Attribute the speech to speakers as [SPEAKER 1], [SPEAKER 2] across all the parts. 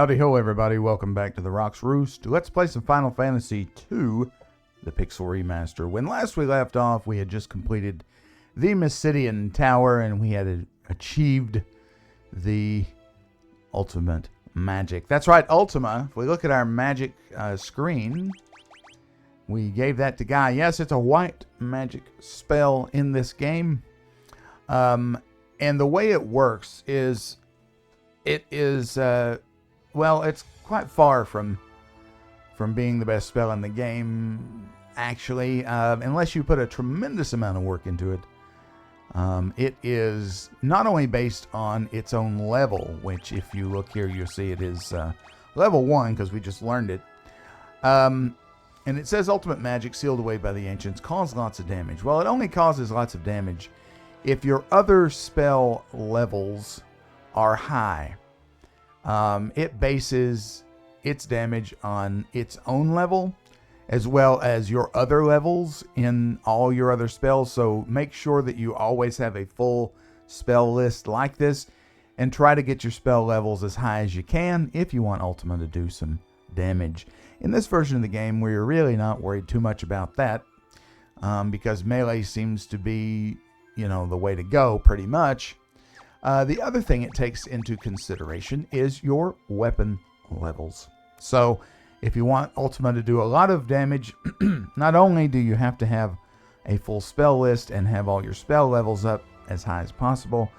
[SPEAKER 1] Howdy ho, everybody. Welcome back to the Rocks Roost. Let's play some Final Fantasy II, the Pixel Remaster. When last we left off, we had just completed the Mysidian Tower, and we had achieved the ultimate magic. That's right, Ultima. If we look at our magic screen, we gave that to Guy. Yes, it's a white magic spell in this game. And the way it works is, well, it's quite far from being the best spell in the game, actually, unless you put a tremendous amount of work into it. It is not only based on its own level, which if you look here, you'll see it is level 1, because we just learned it. And it says ultimate magic sealed away by the ancients cause lots of damage. Well, it only causes lots of damage if your other spell levels are high. It bases its damage on its own level as well as your other levels in all your other spells. So make sure that you always have a full spell list like this and try to get your spell levels as high as you can if you want Ultima to do some damage. In this version of the game, we're really not worried too much about that because melee seems to be, the way to go pretty much. The other thing it takes into consideration is your weapon levels. So if you want Ultima to do a lot of damage, not only do you have to have a full spell list and have all your spell levels up as high as possible,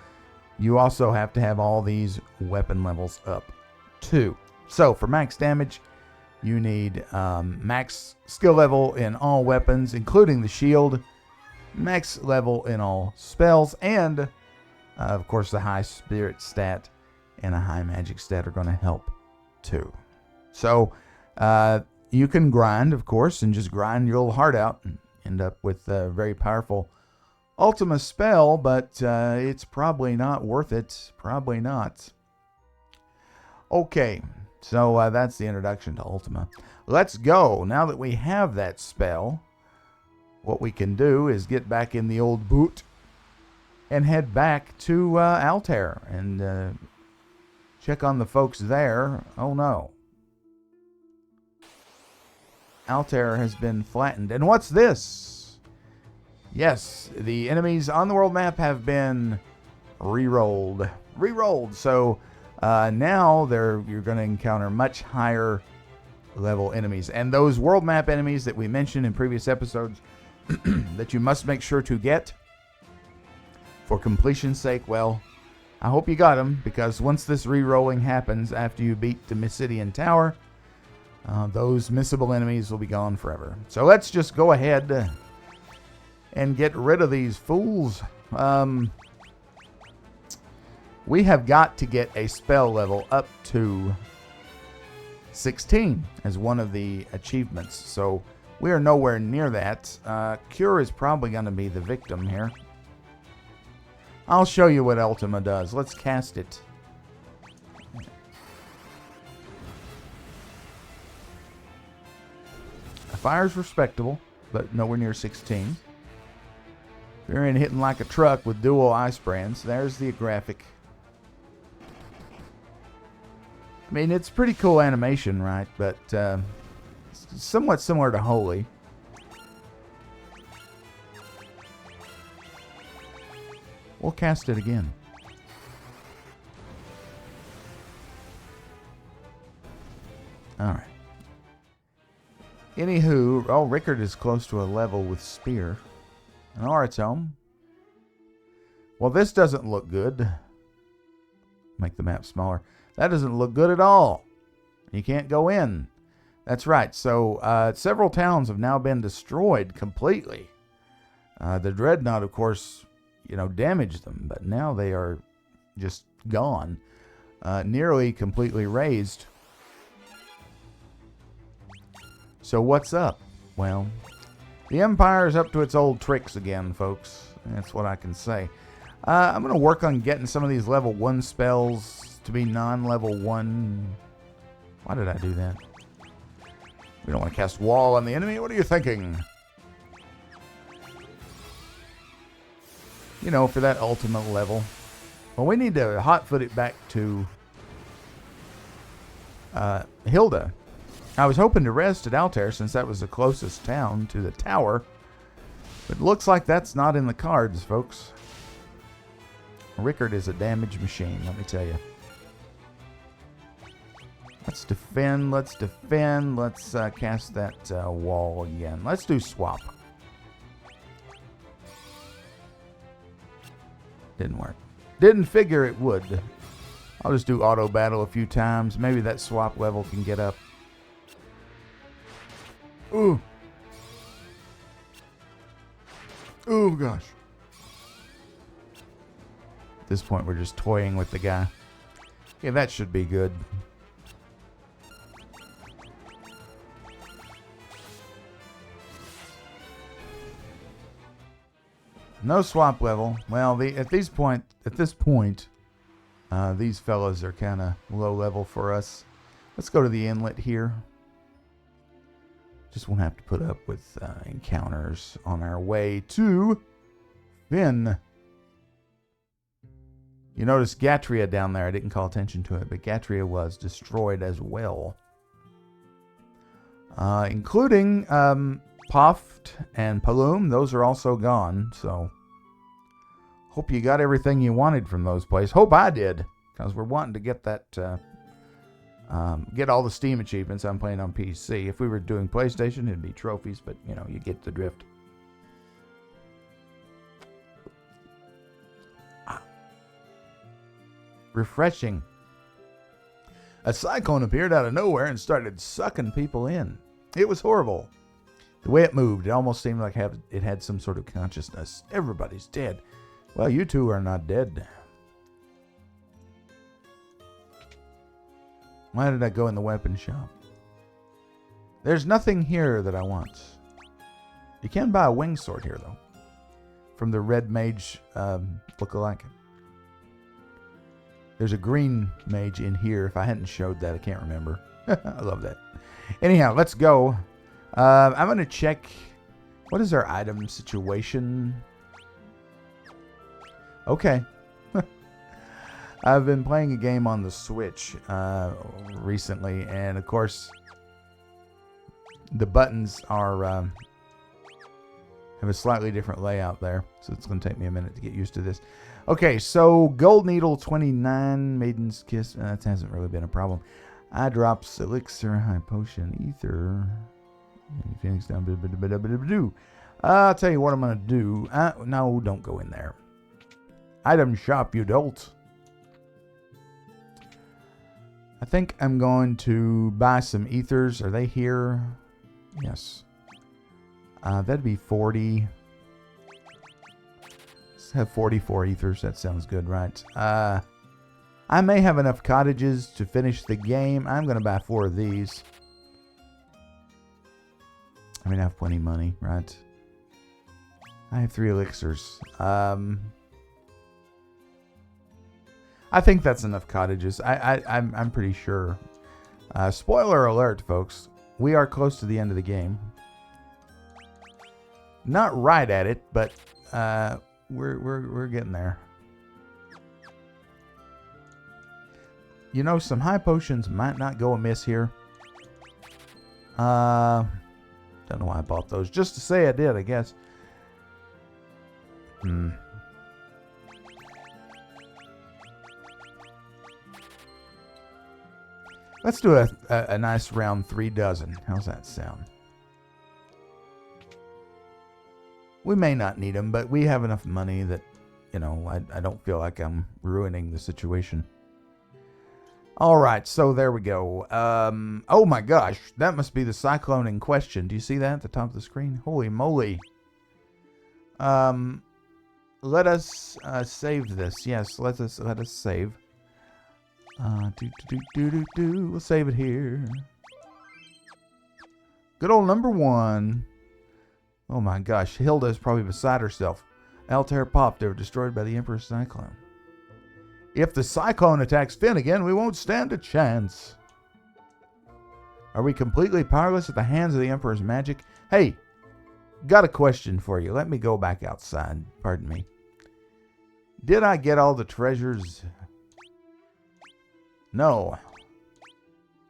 [SPEAKER 1] you also have to have all these weapon levels up too. So for max damage, you need max skill level in all weapons, including the shield, max level in all spells, and of course, the high spirit stat and a high magic stat are going to help too. So you can grind, of course, and just grind your little heart out and end up with a very powerful Ultima spell, but it's probably not worth it. Probably not. Okay, so that's the introduction to Ultima. Let's go. Now that we have that spell, what we can do is get back in the old boot and head back to Altair and check on the folks there. Oh no. Altair has been flattened. And what's this? Yes, the enemies on the world map have been re-rolled. So now you're going to encounter much higher level enemies. And those world map enemies that we mentioned in previous episodes that you must make sure to get for completion's sake, well, I hope you got them, because once this re-rolling happens after you beat the Mysidian Tower, those missable enemies will be gone forever. So let's just go ahead and get rid of these fools. We have got to get a spell level up to 16 as one of the achievements. So we are nowhere near that. Cure is probably going to be the victim here. I'll show you what Ultima does. Let's cast it. Fire's respectable, but nowhere near 16. You're in hitting like a truck with dual ice brands. There's the graphic. I mean, it's pretty cool animation, right? But somewhat similar to Holy. We'll cast it again. Alright. Anywho, Rickard is close to a level with Spear. And Aratome. Well, this doesn't look good. Make the map smaller. That doesn't look good at all. You can't go in. That's right. So, several towns have now been destroyed completely. The Dreadnought, of course, damaged them, but now they are just gone. Nearly completely razed. So what's up? Well, the Empire is up to its old tricks again, folks. That's what I can say. I'm going to work on getting some of these level 1 spells to be non-level 1. Why did I do that? We don't want to cast Wall on the enemy. What are you thinking? For that ultimate level. Well, we need to hotfoot it back to Hilda. I was hoping to rest at Altair since that was the closest town to the tower. But it looks like that's not in the cards, folks. Rickard is a damaged machine, let me tell you. Let's defend. Let's defend. Let's cast that wall again. Let's do swap. Didn't work. Didn't figure it would. I'll just do auto battle a few times. Maybe that swap level can get up. Ooh. Oh gosh. At this point, we're just toying with the guy. Yeah, that should be good. No swap level. Well, at this point, these fellas are kind of low level for us. Let's go to the inlet here. Just won't have to put up with encounters on our way to Finn. You notice Gatria down there. I didn't call attention to it, but Gatria was destroyed as well. Including Puffed and Paloom. Those are also gone, so hope you got everything you wanted from those places. Hope I did, because we're wanting to get that, get all the Steam achievements. I'm playing on PC. If we were doing PlayStation, it'd be trophies, but, you know, you get the drift. Refreshing. A cyclone appeared out of nowhere and started sucking people in. It was horrible. The way it moved, it almost seemed like it had some sort of consciousness. Everybody's dead. Well, you two are not dead. Why did I go in the weapon shop? There's nothing here that I want. You can buy a wing sword here, though. From the red mage look-alike. There's a green mage in here. If I hadn't showed that, I can't remember. I love that. Anyhow, let's go. I'm going to check. What is our item situation? Okay. I've been playing a game on the Switch recently, and of course, the buttons are have a slightly different layout there, so it's going to take me a minute to get used to this. Okay, so Gold Needle 29, Maiden's Kiss. That hasn't really been a problem. Eye Drops, Elixir, High Potion, Ether. Phoenix down. I'll tell you what I'm going to do. No, don't go in there. Item shop, you dolt. I think I'm going to buy some ethers. Are they here? Yes. That'd be 40. Let's have 44 ethers. That sounds good, right? I may have enough cottages to finish the game. I'm going to buy 4 of these. I mean, I have plenty of money, right? I have 3 elixirs. I think that's enough cottages. I'm pretty sure. Spoiler alert, folks. We are close to the end of the game. Not right at it, but we're getting there. You know, some high potions might not go amiss here. Don't know why I bought those. Just to say I did, I guess. Let's do a nice round 3 dozen. How's that sound? We may not need them, but we have enough money that, you know, I don't feel like I'm ruining the situation. All right, so there we go. Oh my gosh, that must be the Cyclone in question. Do you see that at the top of the screen? Holy moly. Let us save this. Yes, let us save. We'll save it here. Good old number 1. Oh my gosh, Hilda is probably beside herself. Altair popped. They were destroyed by the Emperor's Cyclone. If the Cyclone attacks Finn again, we won't stand a chance. Are we completely powerless at the hands of the Emperor's magic? Hey, got a question for you. Let me go back outside. Pardon me. Did I get all the treasures? No.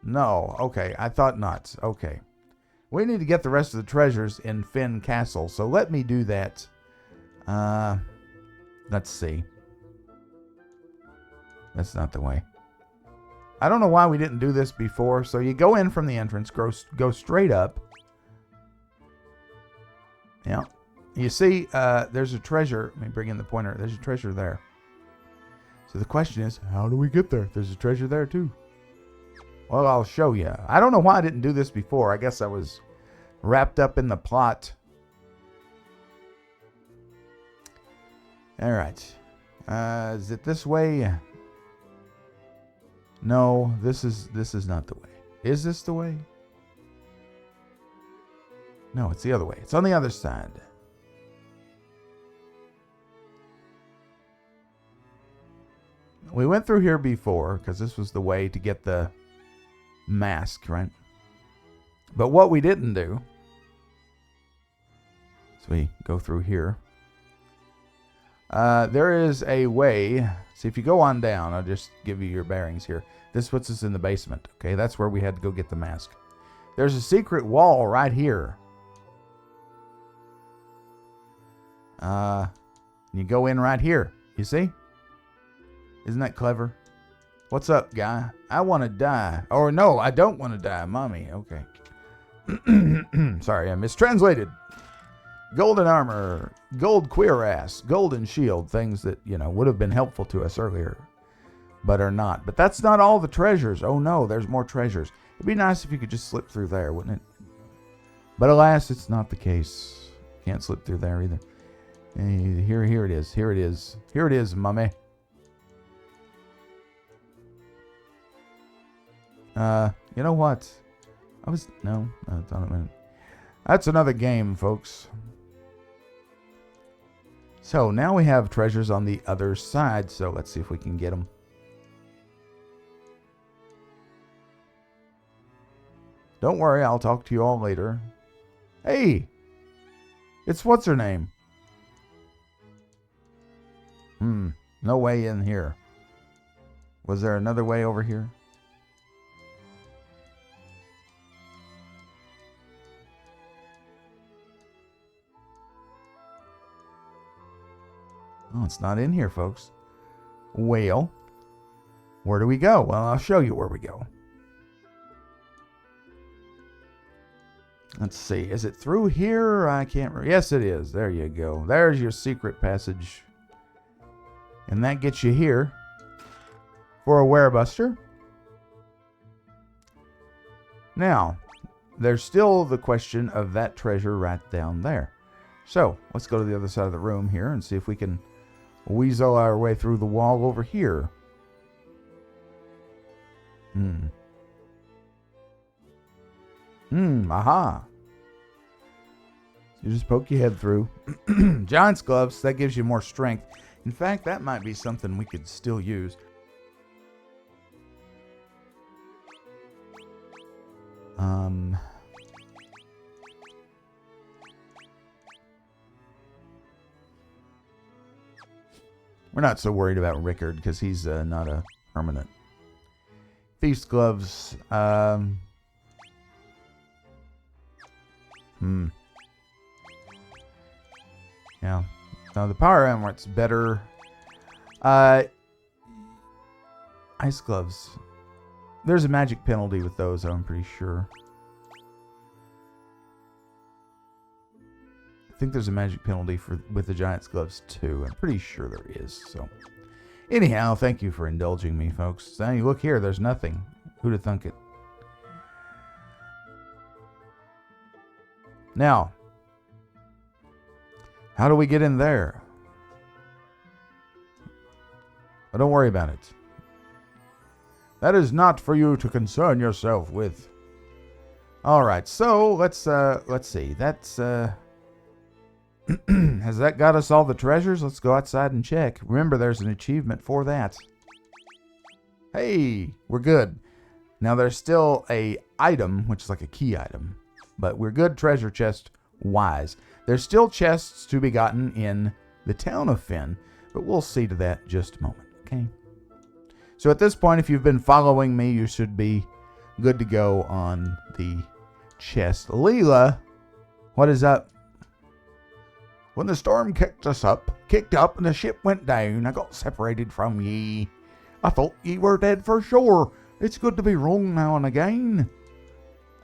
[SPEAKER 1] No. Okay, I thought not. Okay. We need to get the rest of the treasures in Finn Castle, so let me do that. Let's see. That's not the way. I don't know why we didn't do this before. So you go in from the entrance, go straight up. Yeah. You see, there's a treasure. Let me bring in the pointer. There's a treasure there. So the question is, how do we get there? There's a treasure there too. Well, I'll show you. I don't know why I didn't do this before. I guess I was wrapped up in the plot. All right. Is it this way? No, this is not the way. Is this the way? No, it's the other way. It's on the other side. We went through here before because this was the way to get the mask, right? But what we didn't do, so we go through here. There is a way. See, if you go on down, I'll just give you your bearings here. This puts us in the basement. Okay, that's where we had to go get the mask. There's a secret wall right here. You go in right here. You see? Isn't that clever? What's up, guy? I want to die. Or no, I don't want to die. Mommy. Okay. Sorry, I mistranslated. Golden armor, gold cuirass, golden shield, things that, would have been helpful to us earlier, but are not. But that's not all the treasures. Oh no, there's more treasures. It'd be nice if you could just slip through there, wouldn't it? But alas, it's not the case. Can't slip through there either. Here it is. Here it is. Here it is, mummy. You know what? No, that's not a minute. That's another game, folks. So now we have treasures on the other side. So let's see if we can get them. Don't worry, I'll talk to you all later. Hey! It's what's her name? No way in here. Was there another way over here? Oh, it's not in here, folks. Well, where do we go? Well, I'll show you where we go. Let's see. Is it through here? I can't remember. Yes, it is. There you go. There's your secret passage. And that gets you here for a werebuster. Now, there's still the question of that treasure right down there. So, let's go to the other side of the room here and see if we can weasel our way through the wall over here. Aha. You just poke your head through. Giant's gloves, that gives you more strength. In fact, that might be something we could still use. We're not so worried about Rickard because he's not a permanent. Thief's gloves. Yeah. Now the power amulet's better. Ice gloves. There's a magic penalty with those, I'm pretty sure. I think there's a magic penalty with the Giant's gloves too. I'm pretty sure there is. So, anyhow, thank you for indulging me, folks. Now you look here, there's nothing. Who'd have thunk it? Now, how do we get in there? But don't worry about it. That is not for you to concern yourself with. All right, so let's see. That's has that got us all the treasures? Let's go outside and check. Remember, there's an achievement for that. Hey, we're good. Now there's still a item, which is like a key item, but we're good treasure chest wise. There's still chests to be gotten in the town of Finn, but we'll see to that in just a moment. Okay. So at this point, if you've been following me, you should be good to go on the chest. Leela, what is up? When the storm kicked up and the ship went down, I got separated from ye. I thought ye were dead for sure. It's good to be wrong now and again.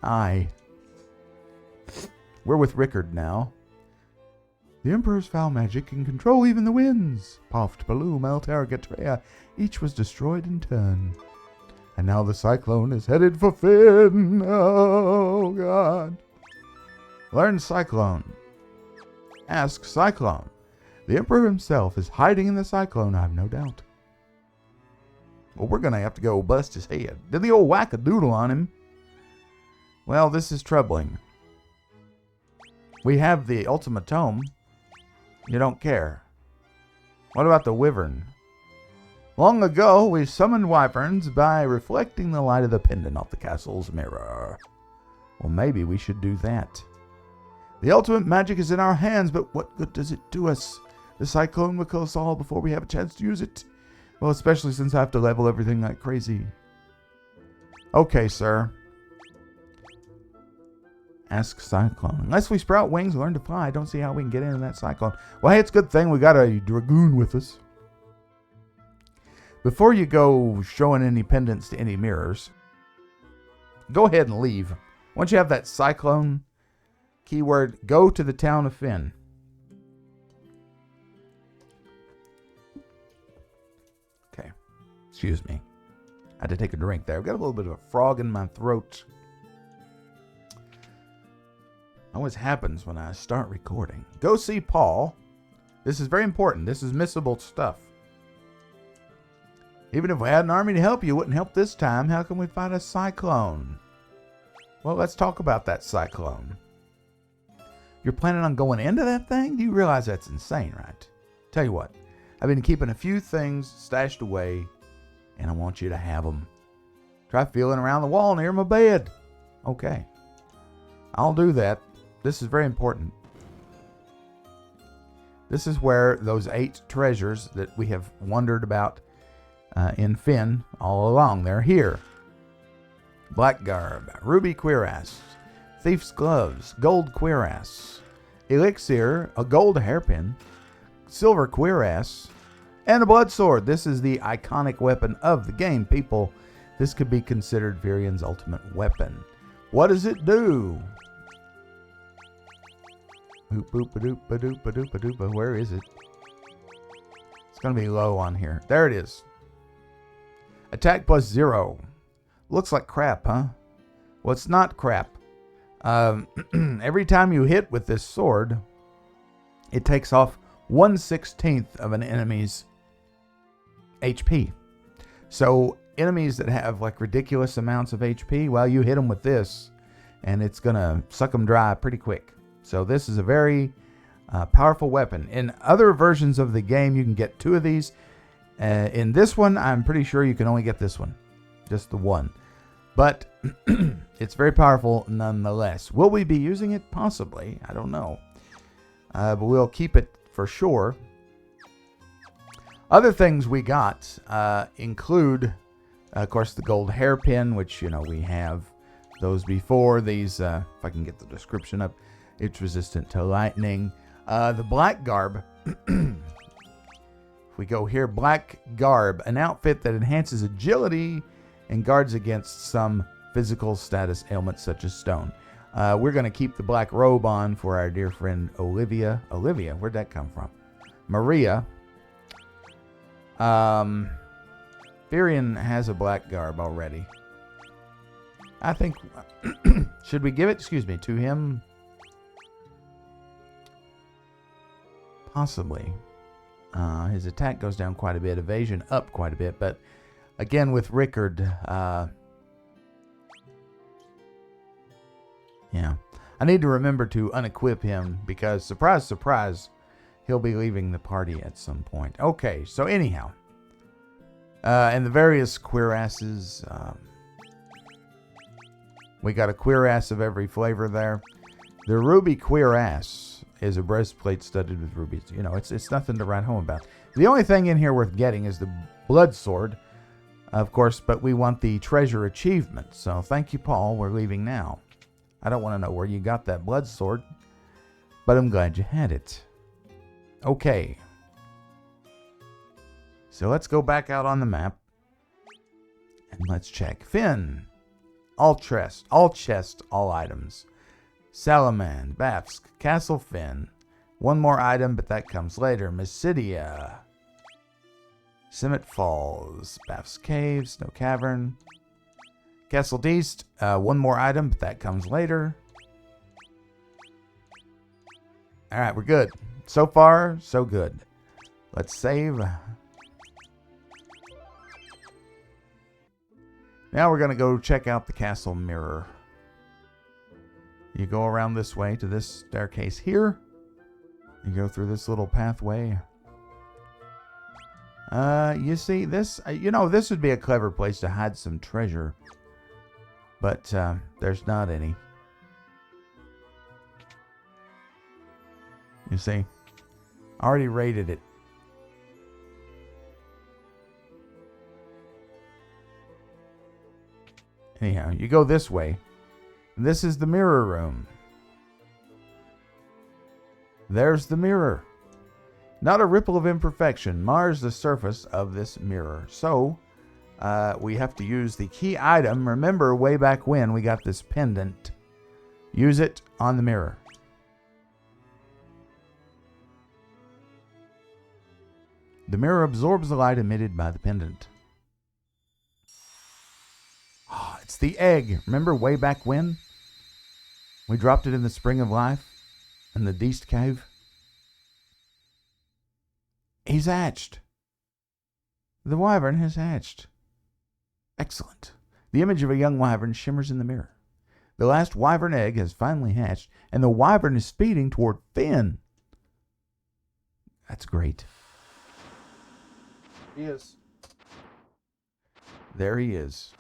[SPEAKER 1] Aye. We're with Rickard now. The Emperor's foul magic can control even the winds. Poft, Baloo, Melter, Gatrea, each was destroyed in turn. And now the Cyclone is headed for Finn. Oh, God. Learn Cyclone. Ask Cyclone. The Emperor himself is hiding in the Cyclone, I've no doubt. Well, we're going to have to go bust his head. Did the old whack-a-doodle on him? Well, this is troubling. We have the ultimatum. You don't care. What about the wyvern? Long ago, we summoned wyverns by reflecting the light of the pendant off the castle's mirror. Well, maybe we should do that. The ultimate magic is in our hands, but what good does it do us? The Cyclone will kill us all before we have a chance to use it. Well, especially since I have to level everything like crazy. Okay, sir. Ask Cyclone. Unless we sprout wings and learn to fly, I don't see how we can get into that Cyclone. Well, hey, it's a good thing we got a dragoon with us. Before you go showing any pendants to any mirrors, go ahead and leave. Once you have that Cyclone keyword, go to the town of Finn. Okay. Excuse me. I had to take a drink there. I've got a little bit of a frog in my throat. Always happens when I start recording. Go see Paul. This is very important. This is missable stuff. Even if we had an army to help you, it wouldn't help this time. How can we fight a Cyclone? Well, let's talk about that Cyclone. You're planning on going into that thing? Do you realize that's insane, right? Tell you what, I've been keeping a few things stashed away, and I want you to have them. Try feeling around the wall near my bed. Okay. I'll do that. This is very important. This is where those 8 treasures that we have wondered about in Finn all along, they're here. Black Garb, Ruby Cuirass, Thief's Gloves, Gold Cuirass, Elixir, a Gold Hairpin, Silver Cuirass, and a Blood Sword. This is the iconic weapon of the game, people. This could be considered Virian's ultimate weapon. What does it do? Where is it? It's going to be low on here. There it is. Attack plus 0. Looks like crap, huh? Well, it's not crap. Every time you hit with this sword, it takes off 1/16 of an enemy's HP. So enemies that have like ridiculous amounts of HP, well, you hit them with this, and it's going to suck them dry pretty quick. So this is a very powerful weapon. In other versions of the game, you can get 2 of these. In this one, I'm pretty sure you can only get this one. Just the one. But it's very powerful nonetheless. Will we be using it? Possibly. I don't know. But we'll keep it for sure. Other things we got include, of course, the gold hairpin, which, you know, we have those before. These, if I can get the description up, it's resistant to lightning. The black garb. If we go here, Black Garb, an outfit that enhances agility and guards against some physical status ailments such as stone. We're going to keep the black robe on for our dear friend Olivia. Olivia, where'd that come from? Maria. Virian has a black garb already. I think, should we give it, to him? Possibly. His attack goes down quite a bit, evasion up quite a bit, but again with Rickard, yeah. I need to remember to unequip him because, surprise, surprise, he'll be leaving the party at some point. Okay, so anyhow, and the various cuirasses, we got a cuirass of every flavor there. The ruby cuirass is a breastplate studded with rubies. You know, it's nothing to write home about. The only thing in here worth getting is the blood sword, Of course, but we want the treasure achievement. So thank you, Paul. We're leaving now. I don't want to know where you got that blood sword, but I'm glad you had it. Okay. So let's go back out on the map. And let's check. Finn. All chest, all items. Salaman, Bapsk, Castle Finn. One more item, but that comes later. Mysidia. Simmet Falls, Bapsk Cave, Snow Cavern. Castle East, one more item, but that comes later. Alright, we're good. So far, so good. Let's save. Now we're going to go check out the castle mirror. You go around this way to this staircase here. You go through this little pathway. You see, this, this would be a clever place to hide some treasure. But, there's not any. You see? I already rated it. Anyhow, you go this way. This is the mirror room. There's the mirror. Not a ripple of imperfection mars the surface of this mirror. So, we have to use the key item. Remember, way back when we got this pendant. Use it on the mirror. The mirror absorbs the light emitted by the pendant. Oh, it's the egg. Remember way back when? We dropped it in the Spring of Life in the Deist Cave. He's hatched. The wyvern has hatched. Excellent. The image of a young wyvern shimmers in the mirror. The last wyvern egg has finally hatched, and the wyvern is speeding toward Finn. That's great. He is. There he is.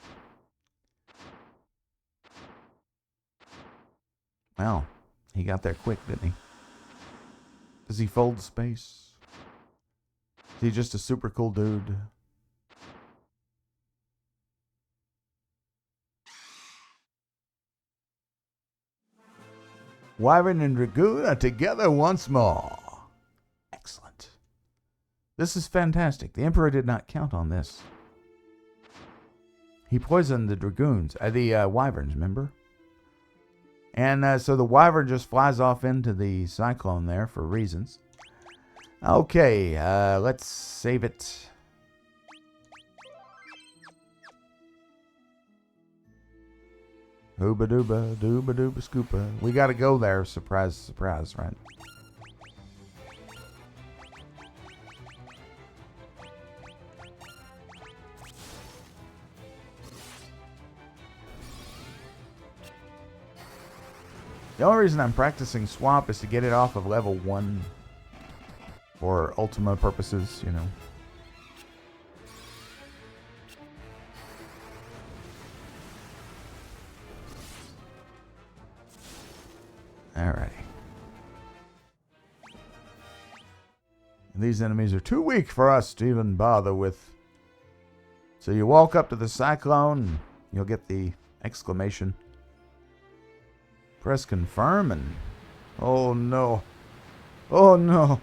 [SPEAKER 1] Well, he got there quick, didn't he? Does he fold space? Is he just a super cool dude? Wyvern and Dragoon are together once more. Excellent. This is fantastic. The Emperor did not count on this. He poisoned the Dragoons, the Wyverns, remember? And so the Wyvern just flies off into the Cyclone there for reasons. Okay, let's save it. Hooba dooba, dooba dooba scoopa. We gotta go there, surprise, surprise, right? The only reason I'm practicing swap is to get it off of level 1 for Ultima purposes, you know. Alrighty. These enemies are too weak for us to even bother with. So you walk up to the Cyclone, you'll get the exclamation. Press confirm and... Oh no. Oh no.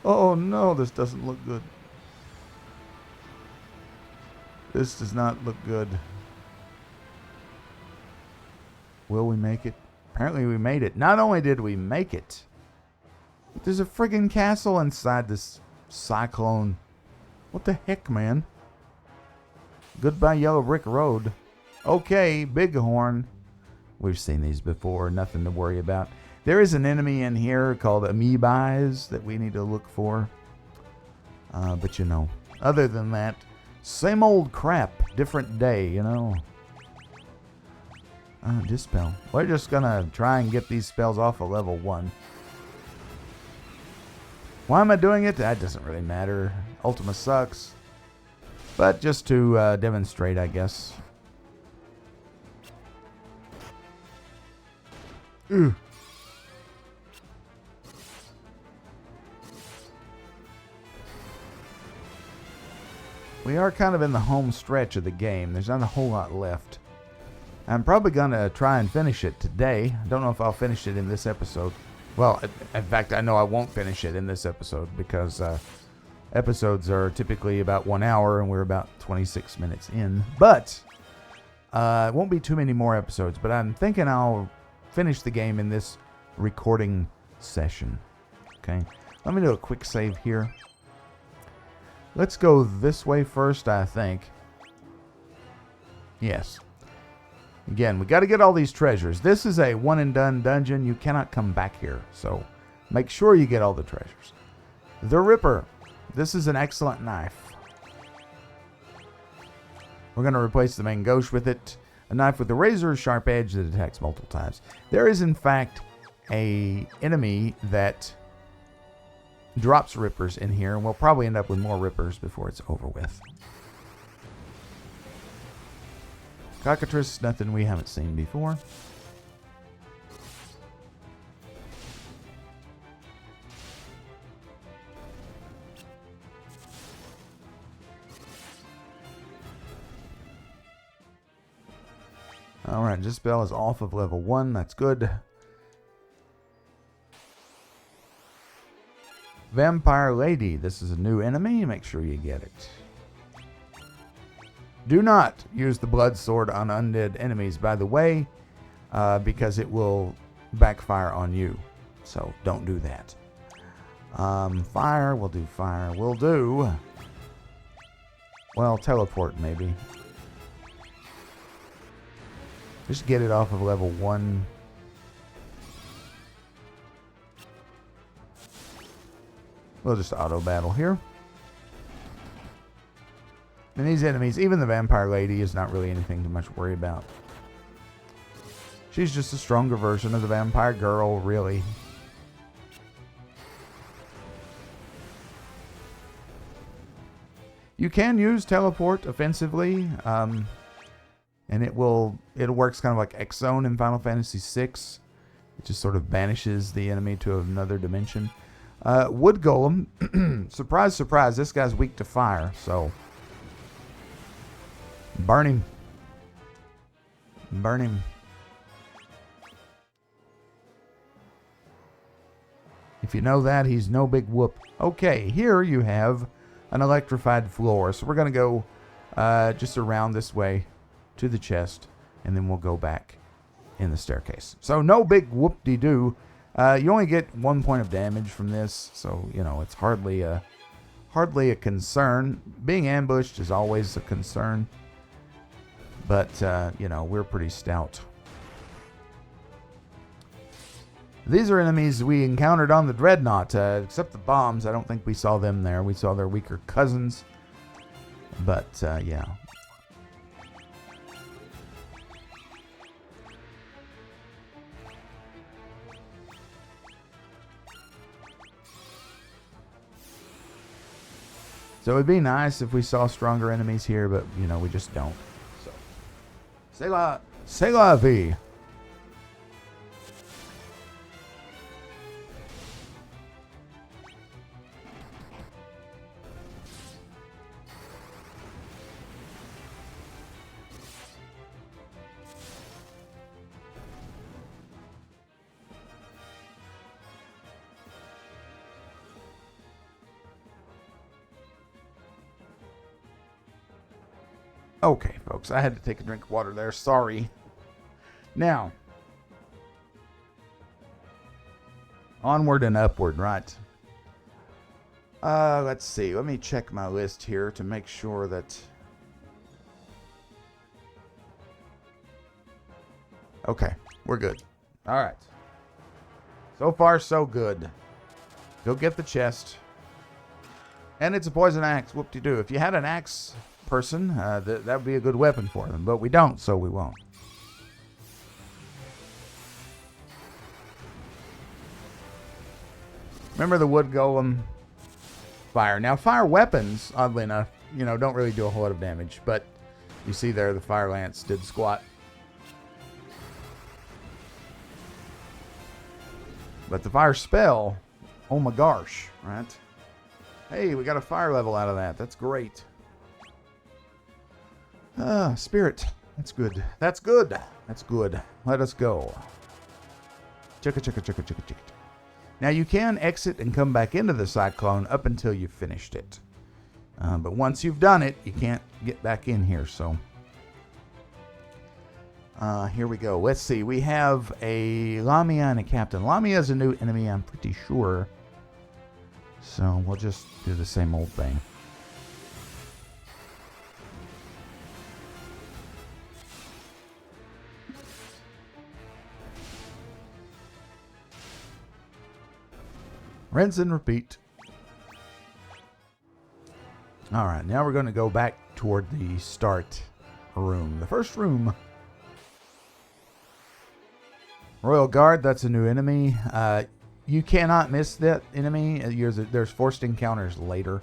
[SPEAKER 1] Oh no, this doesn't look good. This does not look good. Will we make it? Apparently we made it. Not only did we make it, but there's a friggin' castle inside this Cyclone. What the heck, man? Goodbye, Yellow Brick Road. Okay, Bighorn. We've seen these before. Nothing to worry about. There is an enemy in here called Amoebis that we need to look for. But you know, other than that, same old crap, different day, you know. Dispel. We're just gonna try and get these spells off of level 1. Why am I doing it? That doesn't really matter. Ultima sucks. But just to demonstrate, I guess. Ugh. We are kind of in the home stretch of the game. There's not a whole lot left. I'm probably going to try and finish it today. I don't know if I'll finish it in this episode. Well, in fact, I know I won't finish it in this episode because episodes are typically about 1 hour and we're about 26 minutes in. But it won't be too many more episodes. But I'm thinking I'll finish the game in this recording session. Okay, let me do a quick save here. Let's go this way first, I think. Yes. Again, we got to get all these treasures. This is a one and done dungeon. You cannot come back here. So make sure you get all the treasures. The Ripper. This is an excellent knife. We're going to replace the main gauche with it. A knife with a razor sharp edge that attacks multiple times. There is, in fact, a enemy that drops rippers in here, and we'll probably end up with more rippers before it's over with. Cockatrice, nothing we haven't seen before. Alright, this spell is off of level 1. That's good. Vampire Lady. This is a new enemy. Make sure you get it. Do not use the blood sword on undead enemies, by the way, because it will backfire on you. So don't do that. Fire. We'll do fire. We'll do... well, teleport maybe. Just get it off of level 1. We'll just auto battle here. And these enemies, even the Vampire Lady, is not really anything to much worry about. She's just a stronger version of the Vampire Girl, really. You can use teleport offensively, and it works kind of like X Zone in Final Fantasy VI. It just sort of banishes the enemy to another dimension. Wood Golem, surprise, surprise, this guy's weak to fire, so burn him. Burn him. If you know that, he's no big whoop. Okay, here you have an electrified floor, so we're going to go just around this way to the chest, and then we'll go back in the staircase. So no big whoop-de-doo. You only get 1 point of damage from this, so you know it's hardly a concern. Being ambushed is always a concern, but you know, we're pretty stout. These are enemies we encountered on the Dreadnought, except the bombs. I don't think we saw them there. We saw their weaker cousins, but yeah. So it'd be nice if we saw stronger enemies here, but, you know, we just don't. So, c'est la vie. Okay, folks, I had to take a drink of water there. Sorry. Now, onward and upward, right? Let's see. Let me check my list here to make sure that... okay, we're good. All right. So far, so good. Go get the chest. And it's a poison axe. Whoop-de-doo. If you had an axe... person, that would be a good weapon for them, but we don't, so we won't. Remember the wood golem fire. Now fire weapons, oddly enough, you know, don't really do a whole lot of damage, but you see there the fire lance did squat. But the fire spell, oh my gosh, right? Hey, we got a fire level out of that. That's great. Spirit. That's good. That's good. That's good. Let us go. Chicka, chicka, chicka, chicka, chicka. Now you can exit and come back into the Cyclone up until you've finished it. But once you've done it, you can't get back in here, so... here we go. Let's see. We have a Lamia and a Captain. Lamia is a new enemy, I'm pretty sure. So we'll just do the same old thing. Rinse and repeat. Alright, now we're going to go back toward the start room. The first room. Royal Guard, that's a new enemy. You cannot miss that enemy. There's forced encounters later.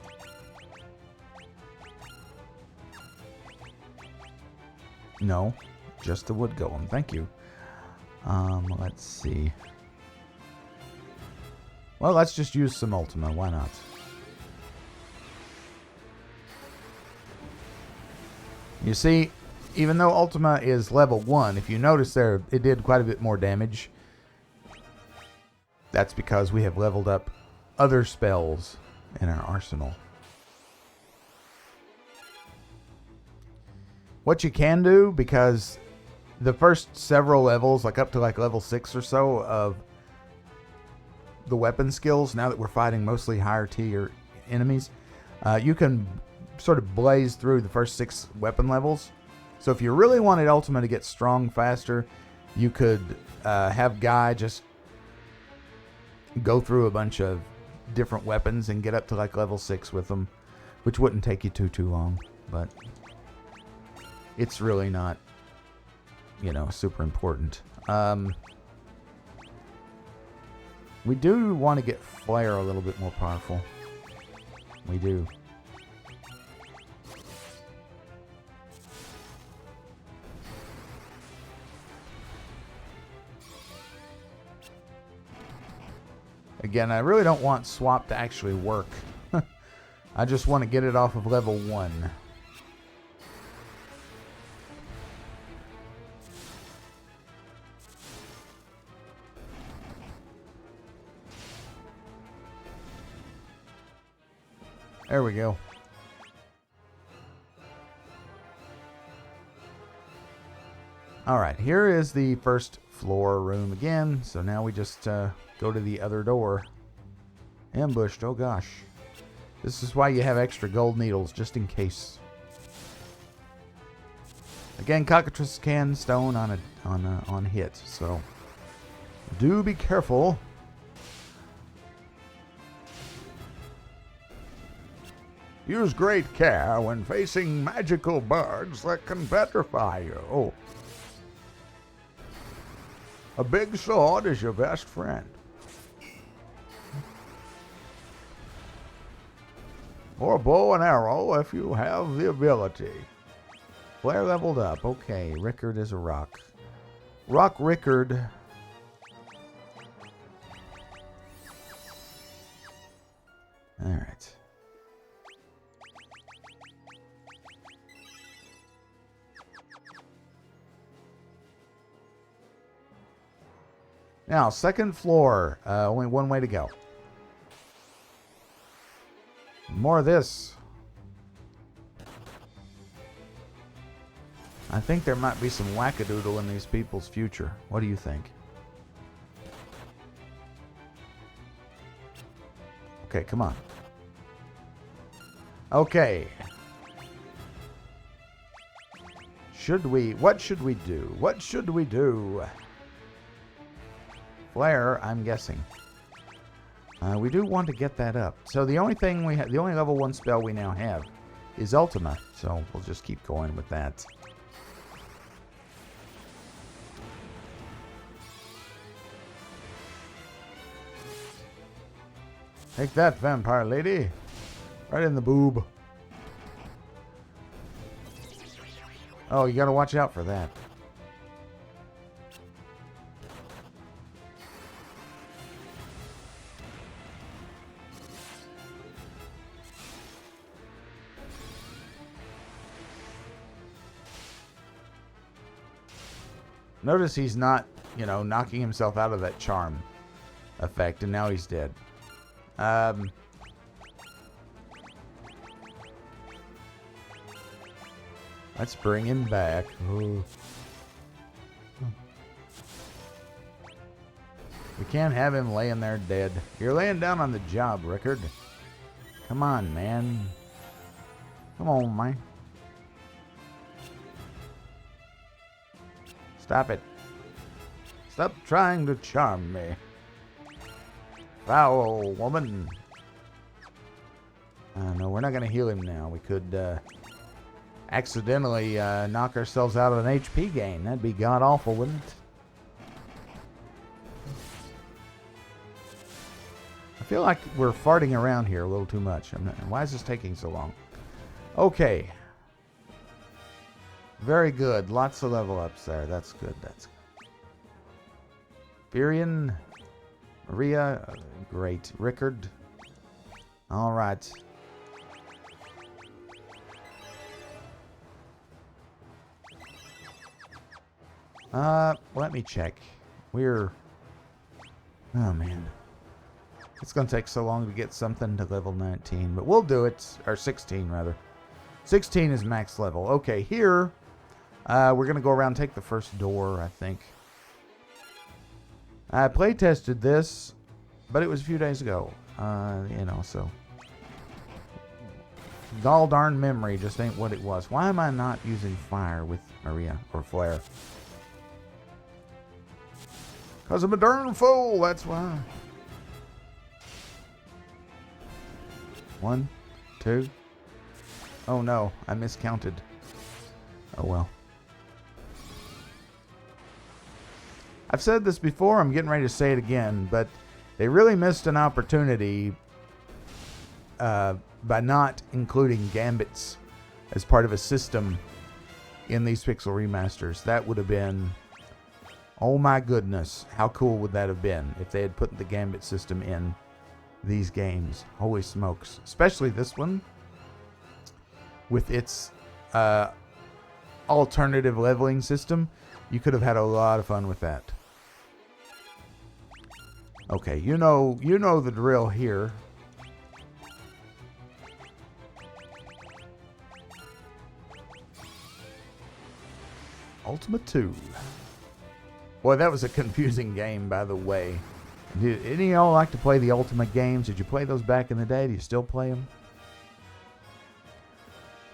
[SPEAKER 1] No, just the wood golem. Thank you. Let's see. Well, let's just use some Ultima. Why not? You see, even though Ultima is level 1, if you notice there, it did quite a bit more damage. That's because we have leveled up other spells in our arsenal. What you can do, because the first several levels, like up to like level 6 or so of the weapon skills, now that we're fighting mostly higher tier enemies, you can sort of blaze through the first 6 weapon levels. So if you really wanted Ultima to get strong faster, you could have Guy just go through a bunch of different weapons and get up to like level 6 with them, which wouldn't take you too long, but it's really not, you know, super important. We do want to get Flare a little bit more powerful. We do. Again, I really don't want swap to actually work. I just want to get it off of level 1. There we go. Alright, here is the first floor room again. So now we just go to the other door. Ambushed, oh gosh. This is why you have extra gold needles, just in case. Again, cockatrices can stone on hit, so do be careful. Use great care when facing magical birds that can petrify you. Oh. A big sword is your best friend. Or bow and arrow if you have the ability. Flare leveled up. Okay, Rickard is a rock. Rock Rickard. Alright. Now, second floor. Only one way to go. More of this. I think there might be some wackadoodle in these people's future. What do you think? Okay, come on. Okay. What should we do? What should we do? Flare, I'm guessing. We do want to get that up. So the only thing we have, the only level 1 spell we now have is Ultima. So we'll just keep going with that. Take that, vampire lady. Right in the boob. Oh, you gotta watch out for that. Notice he's not, you know, knocking himself out of that charm effect, and now he's dead. Let's bring him back. Ooh. We can't have him laying there dead. You're laying down on the job, Rickard. Come on, man. Come on, man. Stop it. Stop trying to charm me. Foul woman. No, we're not going to heal him now. We could accidentally knock ourselves out of an HP gain. That'd be god-awful, wouldn't it? I feel like we're farting around here a little too much. Why is this taking so long? Okay. Very good. Lots of level ups there. That's good. That's good. Furion. Maria. Great. Rickard. All right. Let me check. Oh, man. It's going to take so long to get something to level 19, but we'll do it. Or 16, rather. 16 is max level. Okay, here, we're going to go around and take the first door, I think. I play tested this, but it was a few days ago. You know, so. Gall darn memory just ain't what it was. Why am I not using fire with Maria or flare? Because I'm a darn fool, that's why. 1, 2. Oh no, I miscounted. Oh well. I've said this before, I'm getting ready to say it again, but they really missed an opportunity by not including gambits as part of a system in these Pixel Remasters. That would have been, oh my goodness, how cool would that have been if they had put the gambit system in these games. Holy smokes. Especially this one with its alternative leveling system. You could have had a lot of fun with that. Okay, you know the drill here. Ultima 2. Boy, that was a confusing game, by the way. Did any of y'all like to play the Ultima games? Did you play those back in the day? Do you still play them?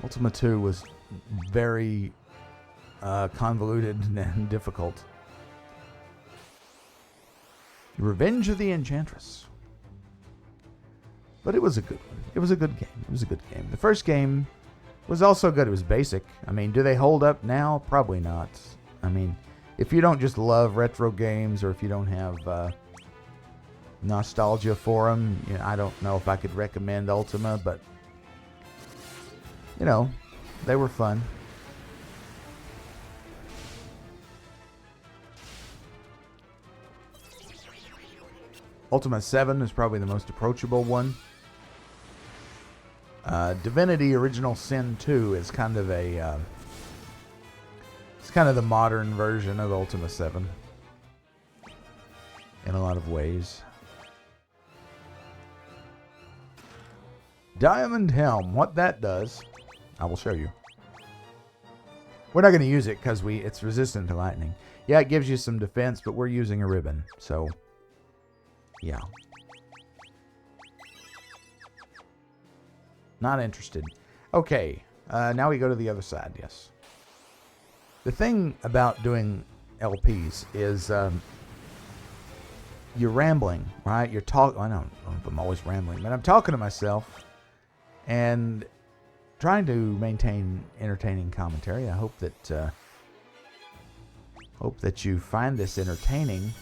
[SPEAKER 1] Ultima 2 was very convoluted and difficult. Revenge of the Enchantress. But it was a good one. It was a good game. It was a good game. The first game was also good. It was basic. I mean, do they hold up now? Probably not. I mean, if you don't just love retro games, or if you don't have nostalgia for them, you know, I don't know if I could recommend Ultima, but you know, they were fun. Ultima 7 is probably the most approachable one. Divinity Original Sin 2 is kind of a it's kind of the modern version of Ultima 7 in a lot of ways. Diamond Helm, what that does, I will show you. We're not going to use it because it's resistant to lightning. Yeah, it gives you some defense, but we're using a ribbon, so yeah. Not interested. Okay, now we go to the other side, yes. The thing about doing LPs is you're rambling, right? You're talking. I don't know if I'm always rambling, but I'm talking to myself and trying to maintain entertaining commentary. I hope that you find this entertaining.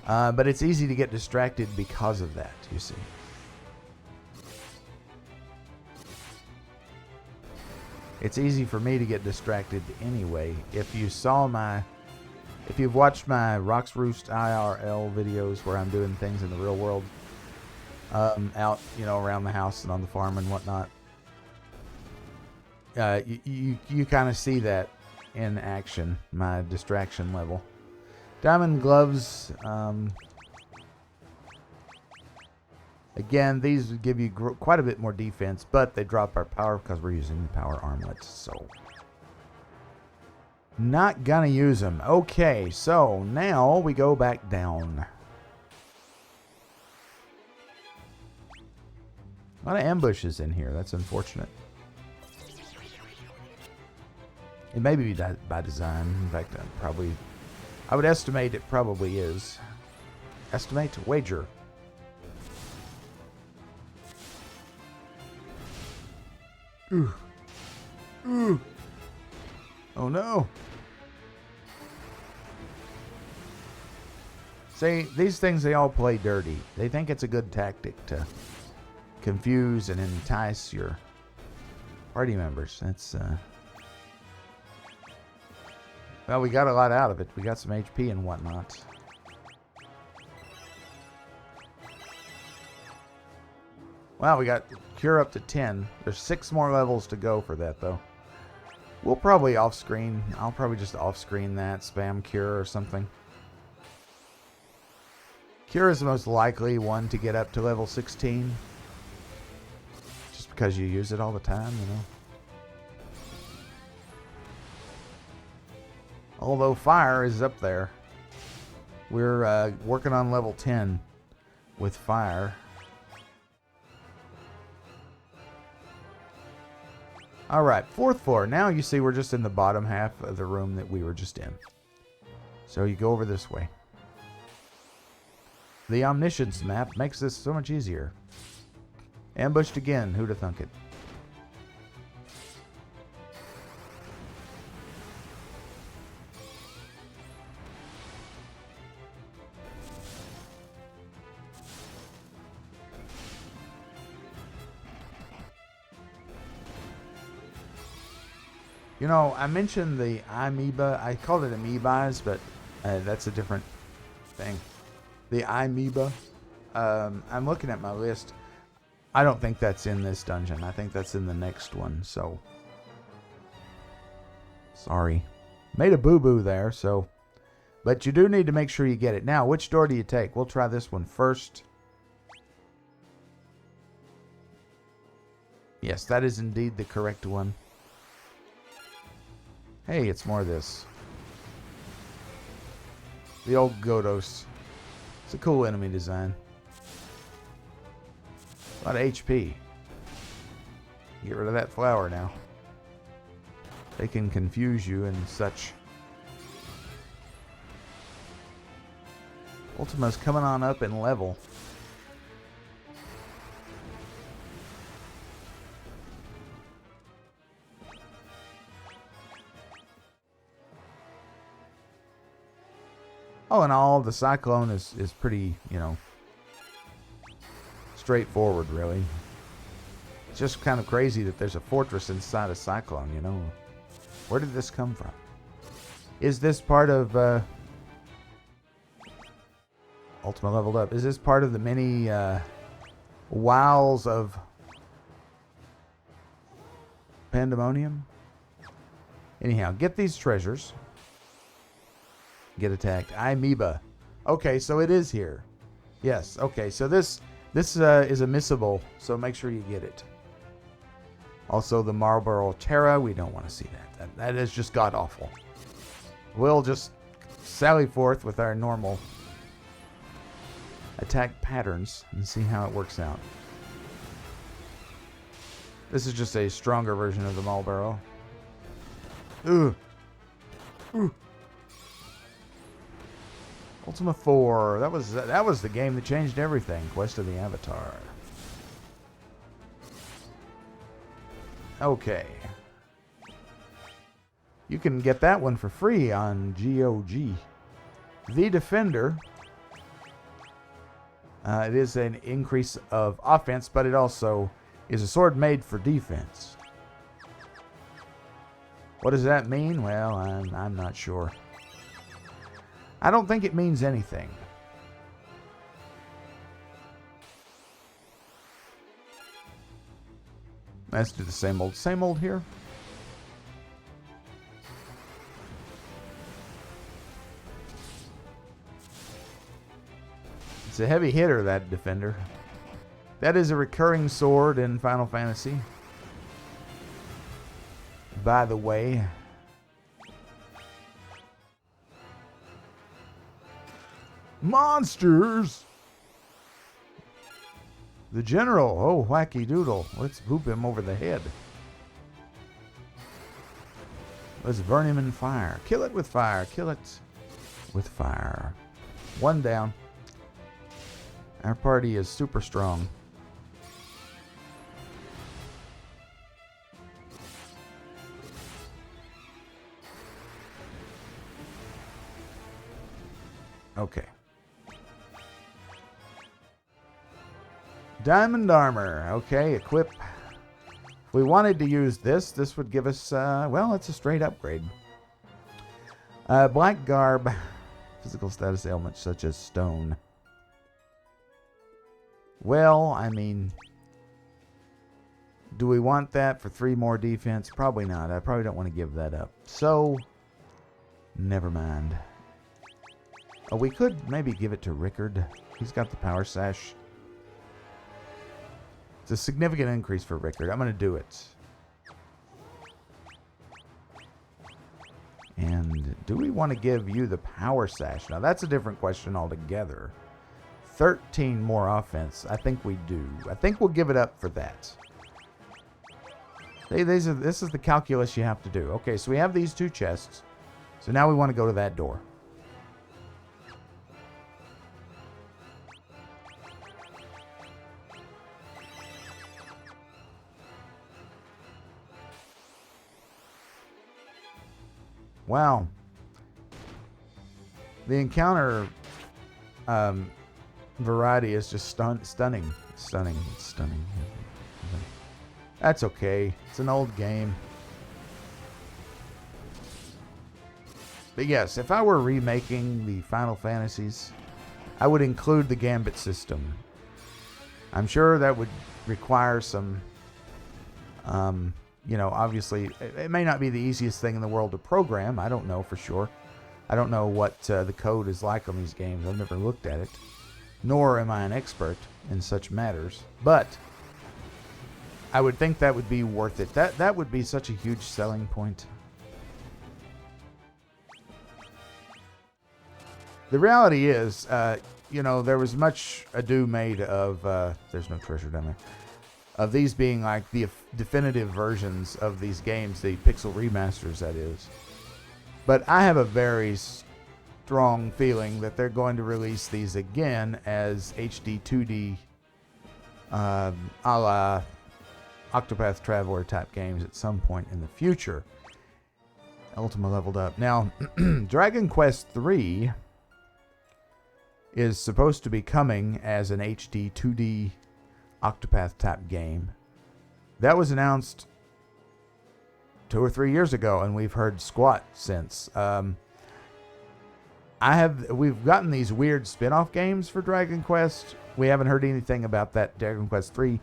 [SPEAKER 1] But it's easy to get distracted because of that, you see. It's easy for me to get distracted anyway. If you've watched my Rocks Roost IRL videos where I'm doing things in the real world, out, you know, around the house and on the farm and whatnot, you kind of see that in action, my distraction level. Diamond gloves. Again, these give you quite a bit more defense, but they drop our power because we're using the power armlets. So, not gonna use them. Okay, so now we go back down. A lot of ambushes in here. That's unfortunate. It may be by design. In fact, I would estimate it probably is. Estimate? Wager. Ooh. Ooh. Oh no. See, these things, they all play dirty. They think it's a good tactic to confuse and entice your party members. That's, well, we got a lot out of it. We got some HP and whatnot. Wow, we got cure up to 10. There's 6 more levels to go for that, though. We'll probably off-screen. I'll probably just off-screen that. Spam cure or something. Cure is the most likely one to get up to level 16. Just because you use it all the time, you know. Although fire is up there. We're working on level 10 with fire. Alright, 4th floor. Now you see we're just in the bottom half of the room that we were just in. So you go over this way. The omniscience map makes this so much easier. Ambushed again. Who'd have thunk it? You know, I mentioned the amoeba. I called it amoebas, but that's a different thing. The amoeba. I'm looking at my list. I don't think that's in this dungeon. I think that's in the next one, so. Sorry. Made a boo-boo there, so. But you do need to make sure you get it. Now, which door do you take? We'll try this one first. Yes, that is indeed the correct one. Hey, it's more of this. The old Godos. It's a cool enemy design. A lot of HP. Get rid of that flower now. They can confuse you and such. Ultima's coming on up in level. All in all, the Cyclone is pretty, you know, straightforward, really. It's just kind of crazy that there's a fortress inside a Cyclone, you know. Where did this come from? Is this part of... Ultima leveled up. Is this part of the many wiles of Pandemonium? Anyhow, get these treasures. Get attacked. Amoeba. Okay, so it is here. Yes, okay, so this is a missable, so make sure you get it. Also, the Marlboro Terra, we don't want to see that. That is just god-awful. We'll just sally forth with our normal attack patterns and see how it works out. This is just a stronger version of the Marlboro. Ooh. Ooh. Ultima 4. That was the game that changed everything. Quest of the Avatar. Okay. You can get that one for free on GOG. The Defender. It is an increase of offense, but it also is a sword made for defense. What does that mean? Well, I'm not sure. I don't think it means anything. Let's do the same old here. It's a heavy hitter, that defender. That is a recurring sword in Final Fantasy, by the way. Monsters! The general. Oh, wacky doodle. Let's boop him over the head. Let's burn him in fire. Kill it with fire. Kill it with fire. One down. Our party is super strong. Okay. Diamond armor. Okay, equip. If we wanted to use this, this would give us, well, it's a straight upgrade. Black garb. Physical status ailments such as stone. Well, I mean, do we want that for 3 more defense? Probably not. I probably don't want to give that up. So, never mind. Oh, we could maybe give it to Rickard. He's got the power sash. It's a significant increase for Rickard. I'm going to do it. And do we want to give you the power sash? Now, that's a different question altogether. 13 more offense. I think we do. I think we'll give it up for that. This is the calculus you have to do. Okay, so we have these 2 chests. So now we want to go to that door. Wow. The encounter variety is just stunning. Stunning. That's okay. It's an old game. But yes, if I were remaking the Final Fantasies, I would include the Gambit system. I'm sure that would require some, you know, obviously, it may not be the easiest thing in the world to program. I don't know for sure. I don't know what the code is like on these games. I've never looked at it. Nor am I an expert in such matters. But I would think that would be worth it. That would be such a huge selling point. The reality is, you know, there was much ado made of, there's no treasure down there, of these being like the definitive versions of these games, the Pixel Remasters, that is. But I have a very strong feeling that they're going to release these again as HD 2D, a la Octopath Traveler type games at some point in the future. Ultima leveled up. Now, Dragon Quest III is supposed to be coming as an HD 2D Octopath type game. That was announced 2 or 3 years ago, and we've heard squat since. We've gotten these weird spin-off games for Dragon Quest. We haven't heard anything about that Dragon Quest III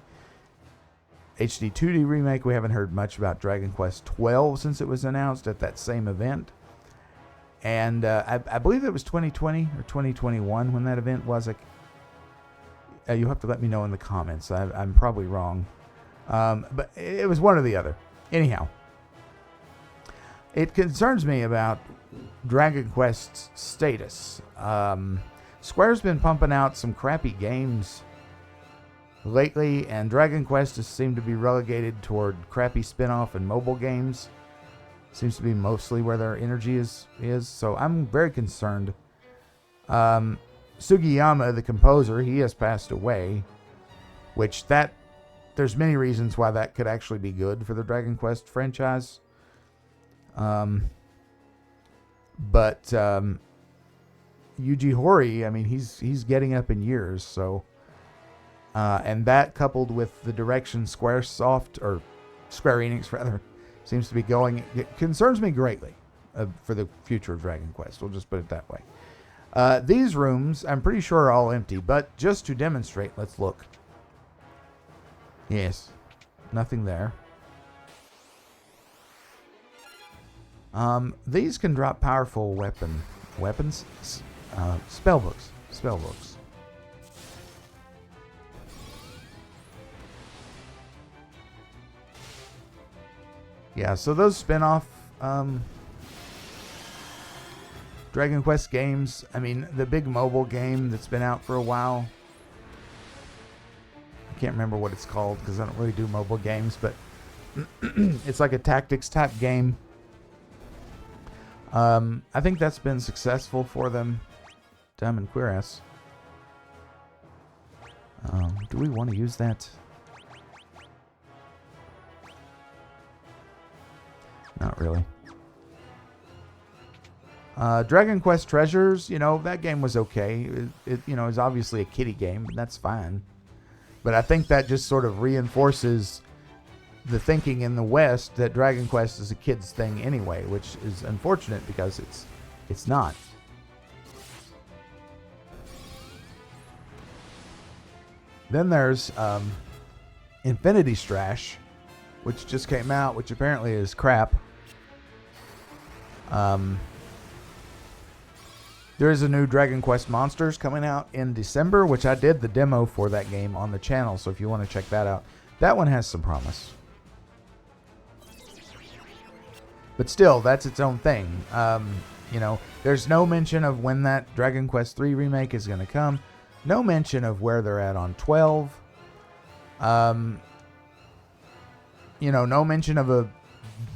[SPEAKER 1] HD 2D remake. We haven't heard much about Dragon Quest 12 since it was announced at that same event. And I believe it was 2020 or 2021 when that event was. You'll have to let me know in the comments. I'm probably wrong. But it was one or the other. Anyhow, it concerns me about Dragon Quest's status. Square's been pumping out some crappy games lately, and Dragon Quest has seemed to be relegated toward crappy spin-off and mobile games. Seems to be mostly where their energy is. So I'm very concerned. Sugiyama, the composer, he has passed away, which there's many reasons why that could actually be good for the Dragon Quest franchise. But Yuji Horii, I mean, he's getting up in years, so and that coupled with the direction Square Enix rather seems to be going, it concerns me greatly for the future of Dragon Quest. We'll just put it that way. These rooms, I'm pretty sure are all empty, but just to demonstrate, let's look. Yes, nothing there. These can drop powerful weapons. Spell books. Yeah, so those spin-off Dragon Quest games, I mean, the big mobile game that's been out for a while, I can't remember what it's called because I don't really do mobile games, but it's like a tactics type game. I think that's been successful for them. Diamond Cuirass. Do we want to use that? Not really. Dragon Quest Treasures, you know, that game was okay. It you know, is obviously a kiddie game, and that's fine. But I think that just sort of reinforces the thinking in the West that Dragon Quest is a kid's thing anyway, which is unfortunate because it's not. Then there's Infinity Strash, which just came out, which apparently is crap. There is a new Dragon Quest Monsters coming out in December, which I did the demo for that game on the channel, so if you want to check that out, that one has some promise. But still, that's its own thing. You know, there's no mention of when that Dragon Quest III remake is going to come. No mention of where they're at on 12. You know, no mention of a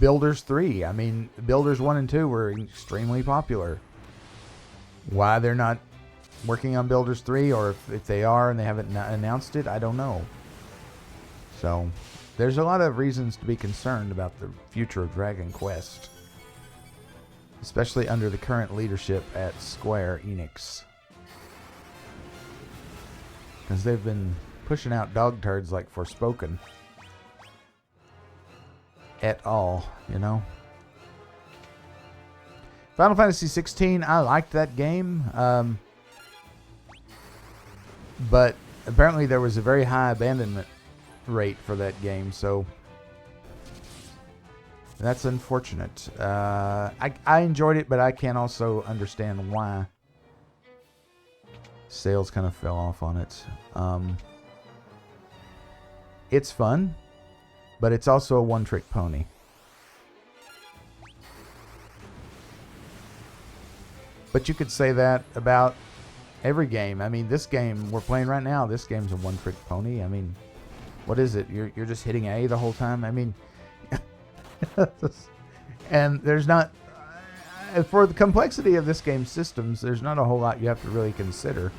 [SPEAKER 1] Builders 3. I mean, Builders 1 and 2 were extremely popular. Why they're not working on Builders 3, or if they are and they haven't announced it, I don't know. So, there's a lot of reasons to be concerned about the future of Dragon Quest. Especially under the current leadership at Square Enix. Because they've been pushing out dog turds like Forspoken. Et al., you know. Final Fantasy 16, I liked that game. But apparently there was a very high abandonment rate for that game, so that's unfortunate. I enjoyed it, but I can also understand why sales kind of fell off on it. It's fun, but it's also a one-trick pony. But you could say that about every game. I mean, this game we're playing right now, this game's a one-trick pony. I mean, what is it? You're just hitting A the whole time? I mean, and there's not... For the complexity of this game's systems, there's not a whole lot you have to really consider.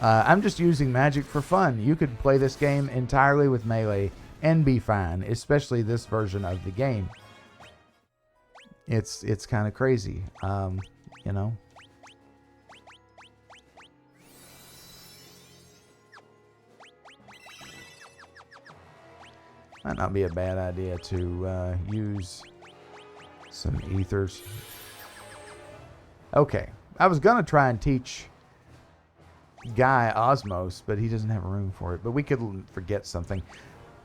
[SPEAKER 1] I'm just using magic for fun. You could play this game entirely with melee and be fine, especially this version of the game. It's kind of crazy, you know. Might not be a bad idea to use some ethers. Okay, I was gonna try and teach Guy Osmos, but he doesn't have room for it. But we could forget something.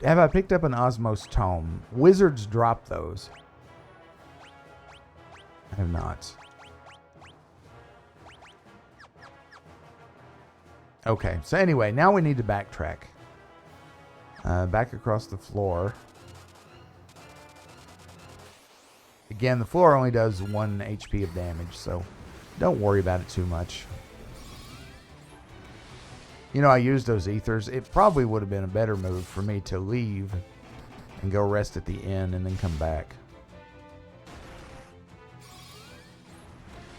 [SPEAKER 1] Have I picked up an Osmos tome? Wizards drop those. I have not. Okay, so anyway, now we need to backtrack. Back across the floor. Again, the floor only does 1 HP of damage, so don't worry about it too much. You know, I used those ethers. It probably would have been a better move for me to leave and go rest at the inn and then come back.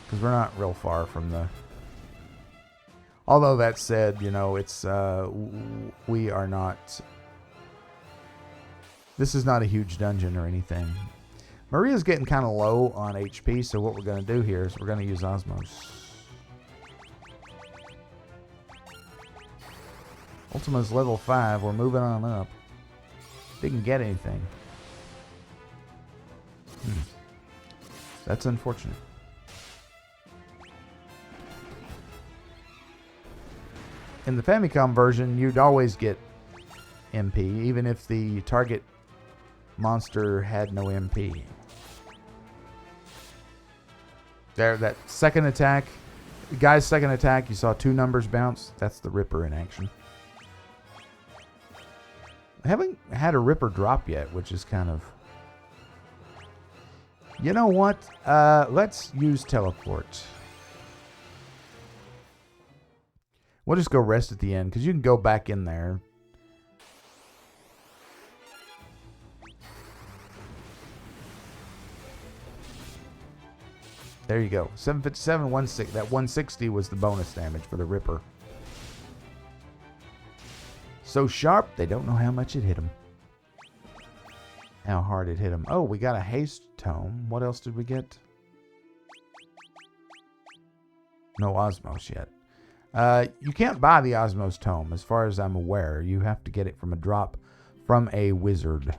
[SPEAKER 1] Because we're not real far from the... Although that said, you know, it's... we are not... This is not a huge dungeon or anything. Maria's getting kind of low on HP, so what we're going to do here is we're going to use Osmos. Ultima's level 5. We're moving on up. Didn't get anything. That's unfortunate. In the Famicom version, you'd always get MP, even if the target monster had no MP. There, that second attack, the guy's second attack, you saw 2 numbers bounce. That's the Ripper in action. I haven't had a Ripper drop yet, which is kind of You know what? Let's use teleport. We'll just go rest at the end, because you can go back in there. There you go. 757, 160. That 160 was the bonus damage for the Ripper. So sharp, they don't know how much it hit them. How hard it hit them. Oh, we got a haste tome. What else did we get? No Osmos yet. You can't buy the Osmos tome, as far as I'm aware. You have to get it from a drop from a wizard.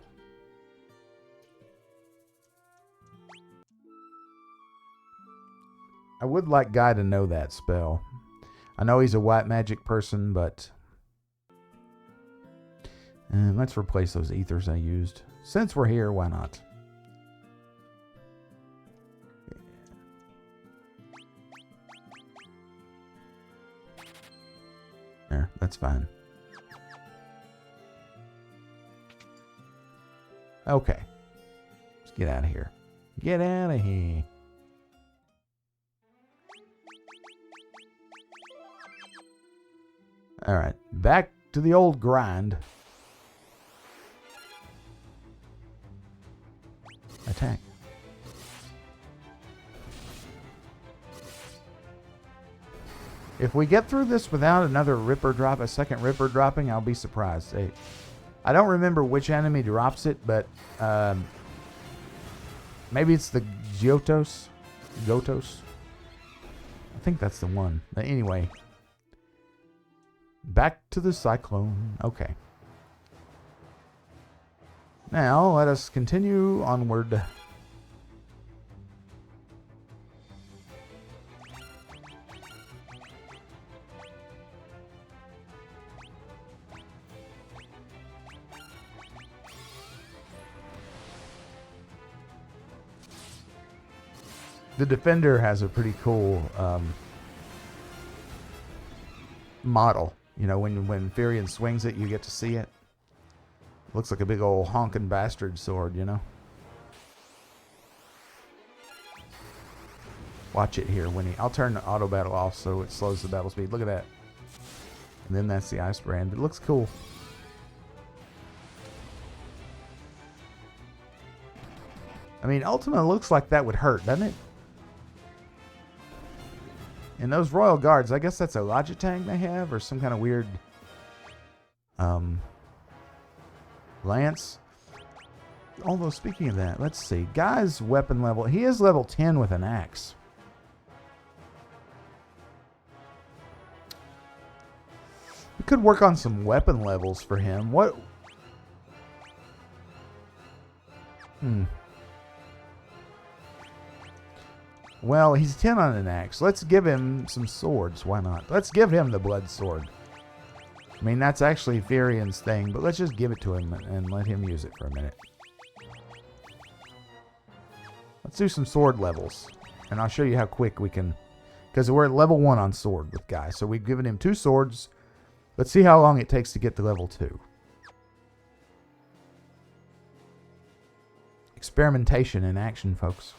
[SPEAKER 1] I would like Guy to know that spell. I know he's a white magic person, but... let's replace those ethers I used. Since we're here, why not? There, that's fine. Okay. Let's get out of here. Get out of here. Alright, back to the old grind. Attack. If we get through this without another Ripper drop, a second Ripper dropping, I'll be surprised. Hey, I don't remember which enemy drops it, but maybe it's the Gotos. I think that's the one. But anyway, back to the Cyclone. Okay. Now, let us continue onward. The Defender has a pretty cool model. You know, when Firion swings it, you get to see it. Looks like a big old honking bastard sword, you know. Watch it here when I'll turn the auto battle off so it slows the battle speed. Look at that. And then that's the ice brand. It looks cool. I mean, Ultima looks like that would hurt, doesn't it? And those Royal Guards, I guess that's a Logitang they have, or some kind of weird lance. Although, speaking of that, let's see. Guy's weapon level, he is level 10 with an axe. We could work on some weapon levels for him. What? Well, he's 10 on an axe. Let's give him some swords. Why not? Let's give him the blood sword. I mean, that's actually Firion's thing, but let's just give it to him and let him use it for a minute. Let's do some sword levels, and I'll show you how quick we can, because we're at level 1 on sword with Guy. So we've given him 2 swords. Let's see how long it takes to get to level 2. Experimentation in action, folks.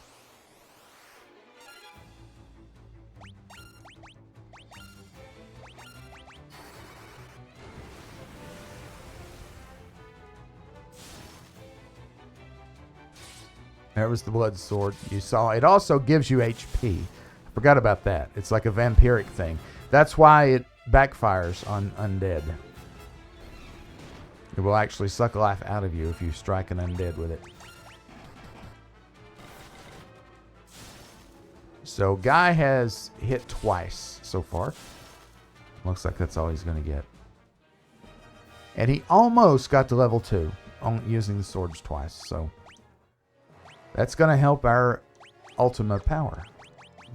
[SPEAKER 1] There was the blood sword. You saw it also gives you HP. I forgot about that. It's like a vampiric thing. That's why it backfires on undead. It will actually suck life out of you if you strike an undead with it. So Guy has hit twice so far. Looks like that's all he's going to get. And he almost got to level 2 on using the swords twice. So that's going to help our Ultima power.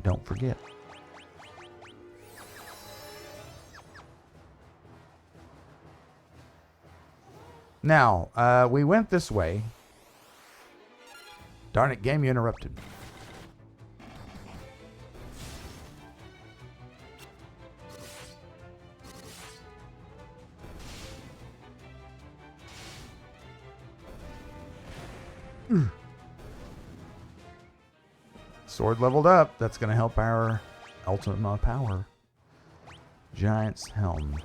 [SPEAKER 1] Don't forget. Now, we went this way. Darn it, game, you interrupted me. Sword leveled up. That's going to help our ultimate power. Giant's Helm.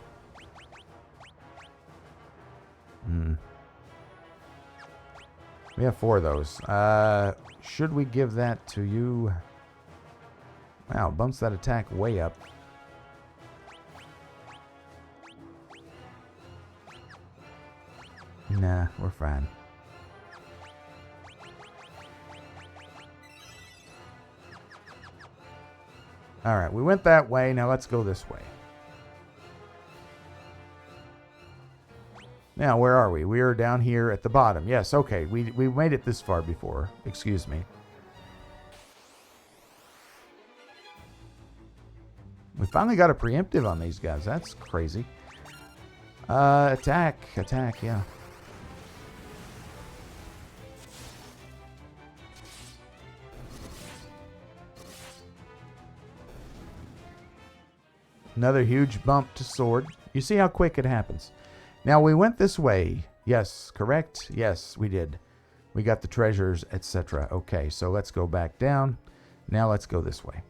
[SPEAKER 1] We have 4 of those. Should we give that to you? Wow, bumps that attack way up. Nah, we're fine. Alright, we went that way. Now let's go this way. Now, where are we? We are down here at the bottom. Yes, okay. We made it this far before. Excuse me. We finally got a preemptive on these guys. That's crazy. Attack. Attack, yeah. Another huge bump to sword. You see how quick it happens. Now, we went this way. Yes, correct? Yes, we did. We got the treasures, etc. Okay, so let's go back down. Now let's go this way.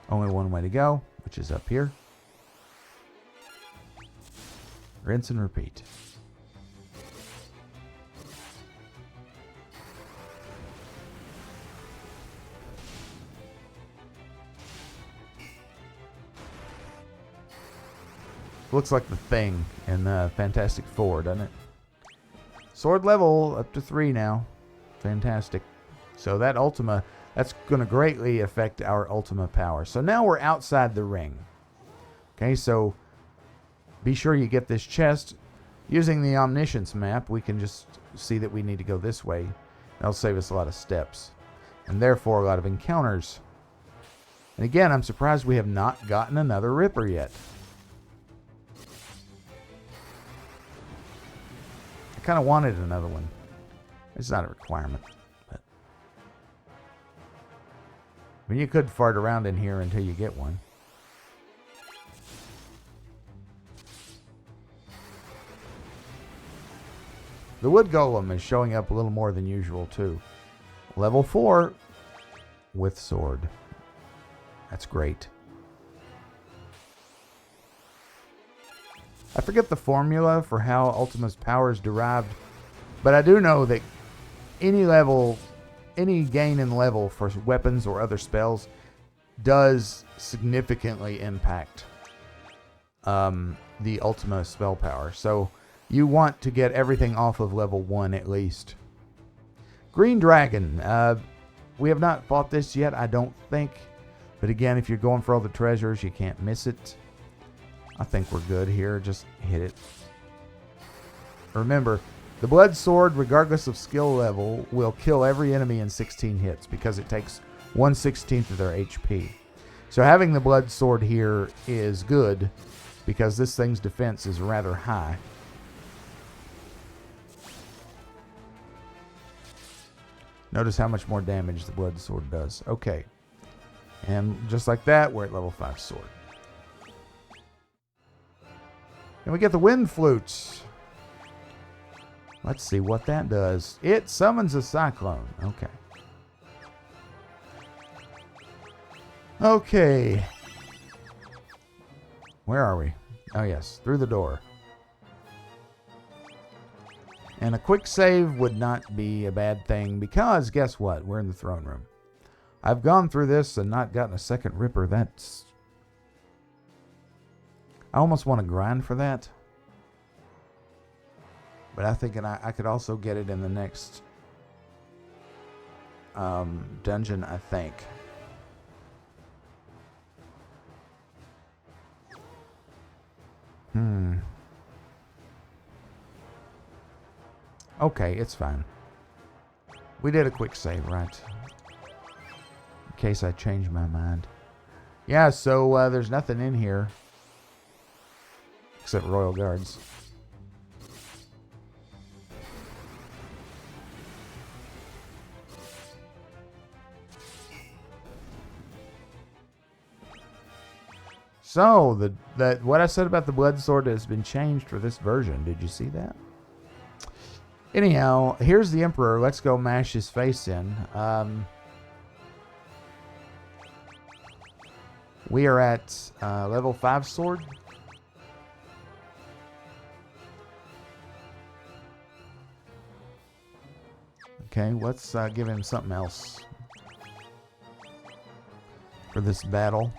[SPEAKER 1] Only one way to go, which is up here. Rinse and repeat. Looks like the Thing in Fantastic Four, doesn't it? Sword level up to 3 now. Fantastic. So that Ultima, that's going to greatly affect our Ultima power. So now we're outside the ring. Okay, so be sure you get this chest. Using the Omniscience map, we can just see that we need to go this way. That'll save us a lot of steps. And therefore, a lot of encounters. And again, I'm surprised we have not gotten another Ripper yet. I kind of wanted another one. It's not a requirement. But I mean, you could fart around in here until you get one. The wood golem is showing up a little more than usual too. Level 4 with sword. That's great. I forget the formula for how Ultima's power is derived, but I do know that any gain in level for weapons or other spells does significantly impact the Ultima spell power. So you want to get everything off of level 1 at least. Green Dragon. We have not fought this yet, I don't think. But again, if you're going for all the treasures, you can't miss it. I think we're good here. Just hit it. Remember, the Blood Sword, regardless of skill level, will kill every enemy in 16 hits because it takes 1/16 of their HP. So having the Blood Sword here is good because this thing's defense is rather high. Notice how much more damage the Blood Sword does. Okay. And just like that, we're at level 5 sword. And we get the Wind Flutes. Let's see what that does. It summons a Cyclone. Okay. Okay. Where are we? Oh, yes. Through the door. And a quick save would not be a bad thing because, guess what? We're in the throne room. I've gone through this and not gotten a second Ripper. That's... I almost want to grind for that. But I think I could also get it in the next dungeon, I think. Okay, it's fine. We did a quick save, right? In case I change my mind. Yeah, so there's nothing in here. Except Royal Guards. So, what I said about the Blood Sword has been changed for this version. Did you see that? Anyhow, here's the Emperor. Let's go mash his face in. We are at level 5 sword. Okay, let's give him something else for this battle.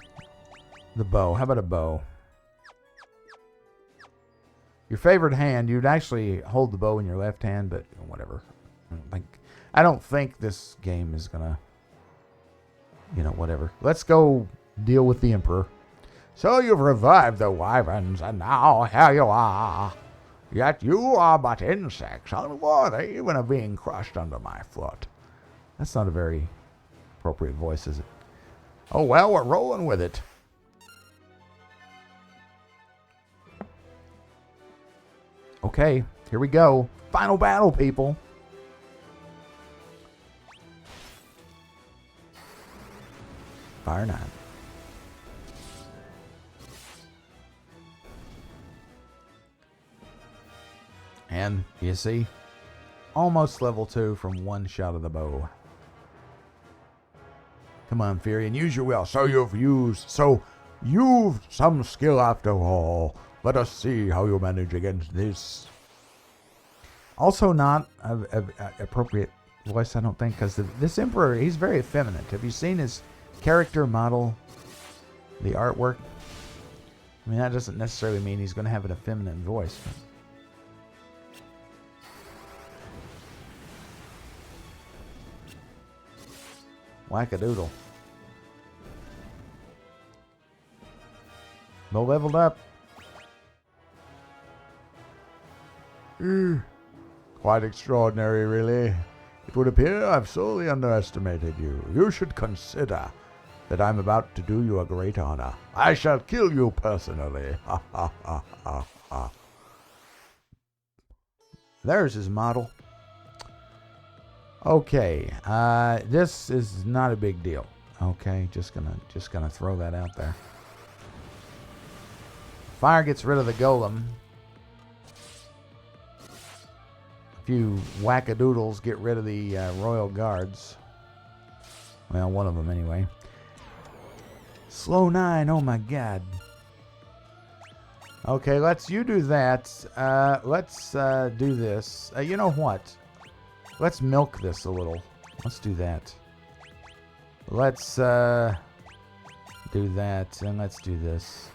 [SPEAKER 1] The bow. How about a bow? Your favorite hand, you'd actually hold the bow in your left hand, but whatever. I don't think this game is gonna, whatever. Let's go deal with the Emperor. So you've revived the wyverns, and now here you are. Yet you are but insects, unworthy even of being crushed under my foot. That's not a very appropriate voice, is it? Oh well, we're rolling with it. Okay, here we go. Final battle, people. Fire 9. And, you see, almost level 2 from one shot of the bow. Come on, Fury, and use your will. So you've some skill after all. Let us see how you manage against this. Also not an appropriate voice, I don't think, because this Emperor, he's very effeminate. Have you seen his character model, the artwork? I mean, that doesn't necessarily mean he's going to have an effeminate voice. Whack-a-doodle. Bow leveled up. Quite extraordinary, really. It would appear I've sorely underestimated you. You should consider that I'm about to do you a great honor. I shall kill you personally. Ha ha ha ha ha. There's his model. Okay, this is not a big deal. Okay, just gonna throw that out there. Fire gets rid of the golem. A few wackadoodles get rid of the royal guards. Well, one of them anyway. Slow 9, oh my god. Okay, you do that. Let's do this. You know what? Let's milk this a little. Let's do that. Let's do that, and let's do this.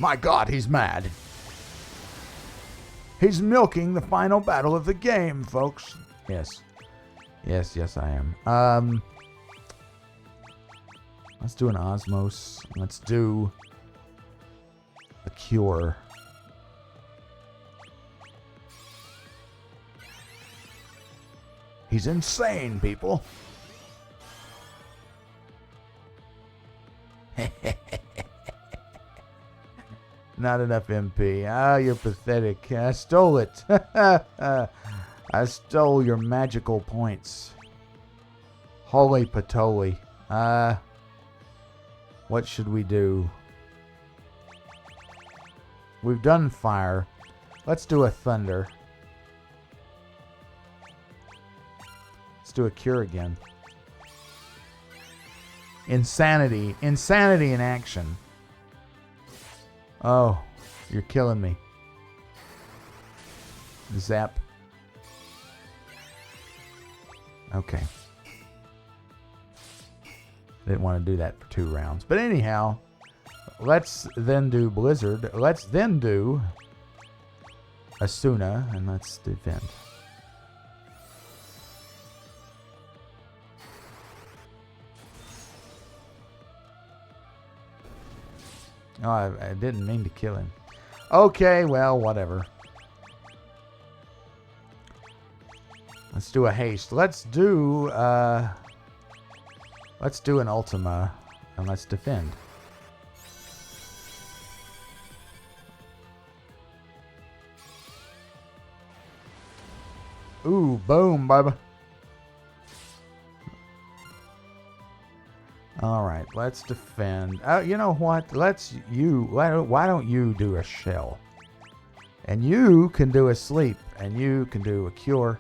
[SPEAKER 1] My god, he's mad. He's milking the final battle of the game, folks. Yes. Yes, I am. Let's do an Osmos. Let's do a Cure. He's insane, people. Not enough MP. Ah, you're pathetic. I stole it. I stole your magical points. Holy patoli. What should we do? We've done fire. Let's do a thunder. Let's do a cure again. Insanity. Insanity in action. Oh, you're killing me. Zap. Okay. Didn't want to do that for 2 rounds. But anyhow, let's then do Blizzard. Let's then do Asuna, and let's defend. Oh, I didn't mean to kill him. Okay, well, whatever. Let's do a haste. Let's do an Ultima, and let's defend. Ooh, boom, baby. All right, let's defend. You know what? Why don't you do a shell? And you can do a sleep. And you can do a cure.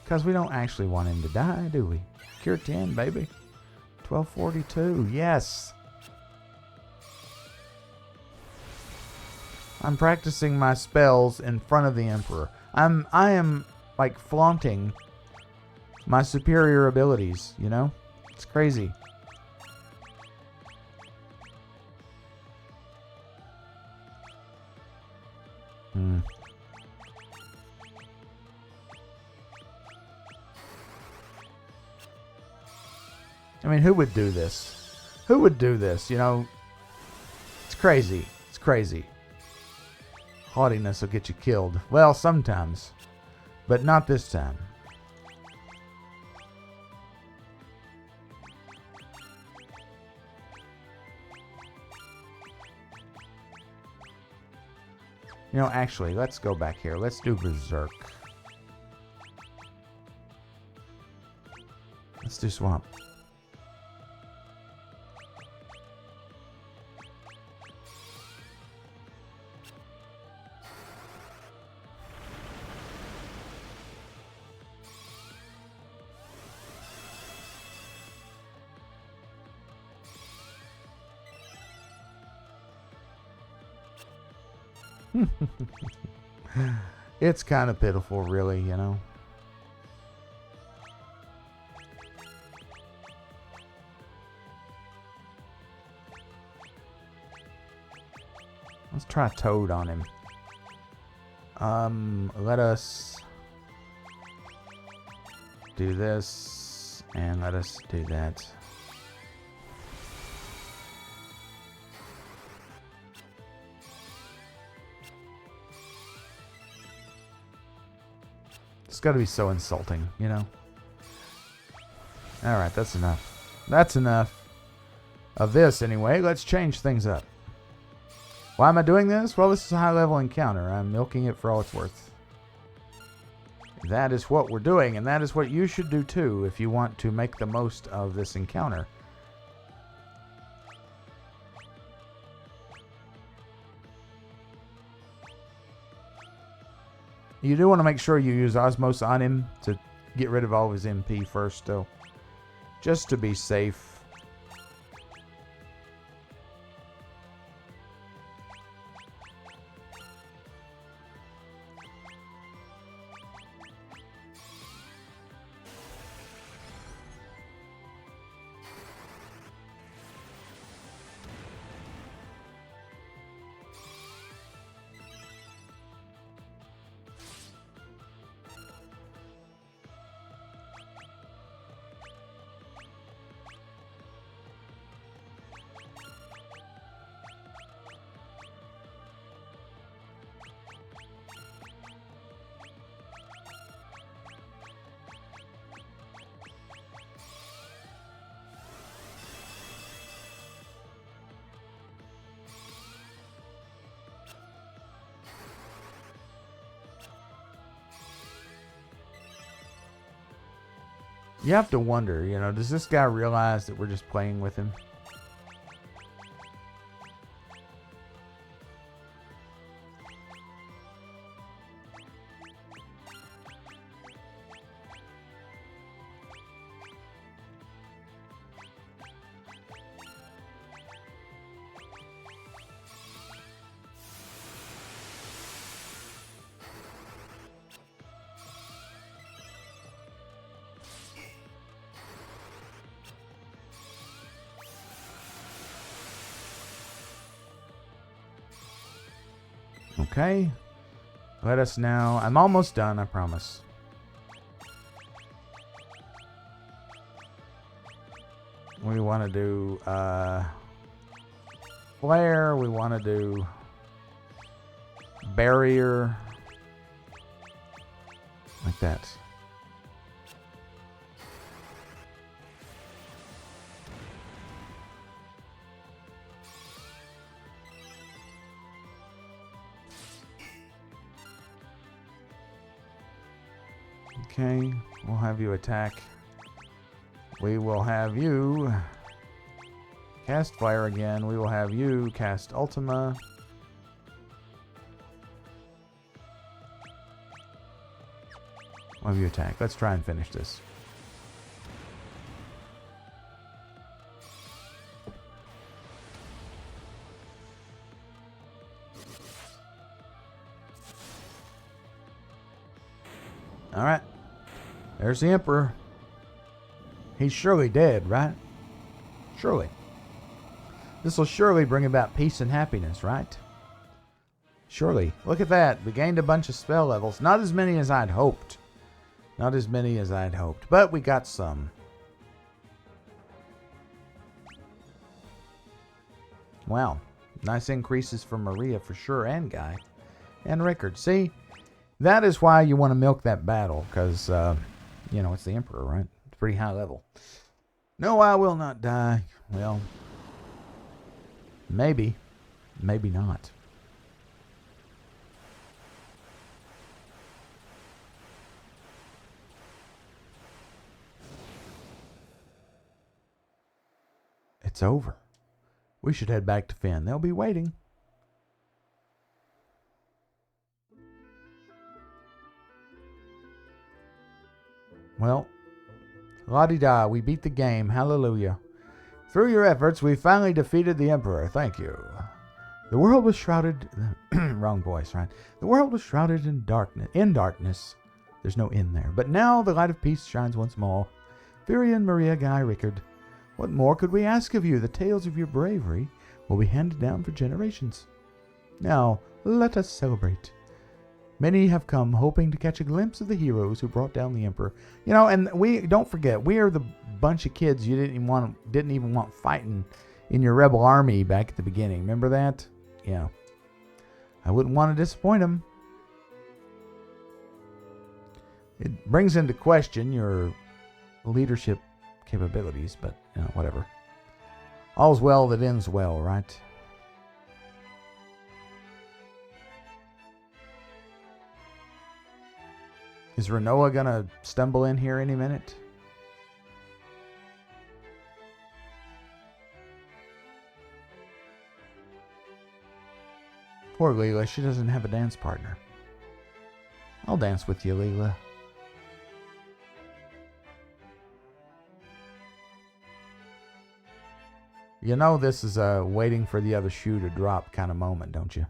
[SPEAKER 1] Because we don't actually want him to die, do we? Cure 10, baby. 1242. Yes. I'm practicing my spells in front of the Emperor. I am like flaunting my superior abilities, you know? It's crazy. I mean, who would do this? Who would do this? You know, it's crazy. It's crazy. Haughtiness will get you killed. Well, sometimes. But not this time. You know, actually, let's go back here. Let's do Berserk. Let's do Swamp. It's kind of pitiful, really, you know. Let's try Toad on him. Let us do this, and let us do that. It's got to be so insulting, you know? Alright, that's enough. That's enough of this, anyway. Let's change things up. Why am I doing this? Well, this is a high-level encounter. I'm milking it for all it's worth. That is what we're doing, and that is what you should do, too, if you want to make the most of this encounter. You do want to make sure you use Osmos on him to get rid of all of his MP first, though. Just to be safe. You have to wonder, you know, does this guy realize that we're just playing with him? Okay, let us now. I'm almost done, I promise. We want to do flare. We want to do barrier, like that. Okay, we'll have you attack. We will have you cast fire again. We will have you cast Ultima. of your attack. Let's try and finish this. All right. There's the Emperor. He's surely dead, right? Surely. This will surely bring about peace and happiness, right? Surely. Look at that. We gained a bunch of spell levels. Not as many as I'd hoped. Not as many as I'd hoped. But we got some. Wow. Nice increases for Maria for sure, and Guy. And Rickard. See? That is why you want to milk that battle. Because, you know, it's the Emperor, right? It's pretty high level. No, I will not die. Well, maybe. Maybe not. It's over. We should head back to Finn. They'll be waiting. Well, la-di-da, we beat the game. Hallelujah. Through your efforts, we finally defeated the Emperor. Thank you. The world was shrouded... wrong voice, right? The world was shrouded in darkness. There's no in there. But now the light of peace shines once more. Firion, Maria, Guy, Rickard. What more could we ask of you? The tales of your bravery will be handed down for generations. Now, let us celebrate. Many have come hoping to catch a glimpse of the heroes who brought down the Emperor. You know, and we don't forget, we are the bunch of kids you didn't even want fighting in your rebel army back at the beginning. Remember that? Yeah. I wouldn't want to disappoint them. It brings into question your leadership capabilities, but you know, whatever. All's well that ends well, right? Is Renoa gonna stumble in here any minute? Poor Leela, she doesn't have a dance partner. I'll dance with you, Leela. You know this is a waiting for the other shoe to drop kind of moment, don't you?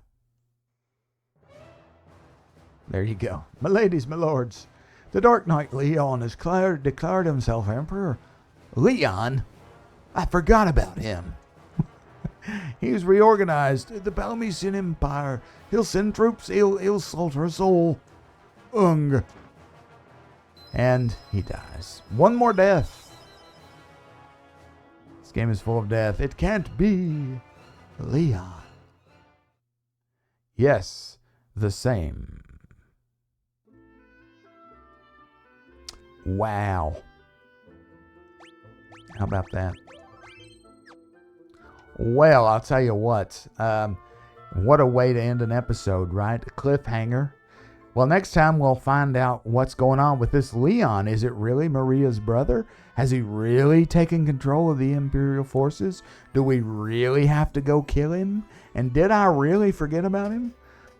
[SPEAKER 1] There you go. My ladies, my lords, the Dark Knight Leon has declared himself Emperor. Leon? I forgot about him. He's reorganized the Palamecian Empire. He'll send troops. He'll slaughter us all. Ung. And he dies. One more death. This game is full of death. It can't be Leon. Yes, the same. Wow. How about that? Well, I'll tell you what. What a way to end an episode, right? A cliffhanger. Well, next time we'll find out what's going on with this Leon. Is it really Maria's brother? Has he really taken control of the Imperial forces? Do we really have to go kill him? And did I really forget about him?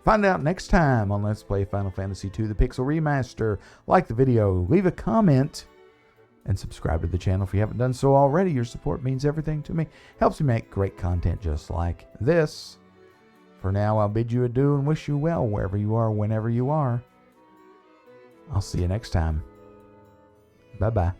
[SPEAKER 1] Find out next time on Let's Play Final Fantasy II, the Pixel Remaster. Like the video, leave a comment, and subscribe to the channel if you haven't done so already. Your support means everything to me. Helps me make great content just like this. For now, I'll bid you adieu and wish you well wherever you are, whenever you are. I'll see you next time. Bye-bye.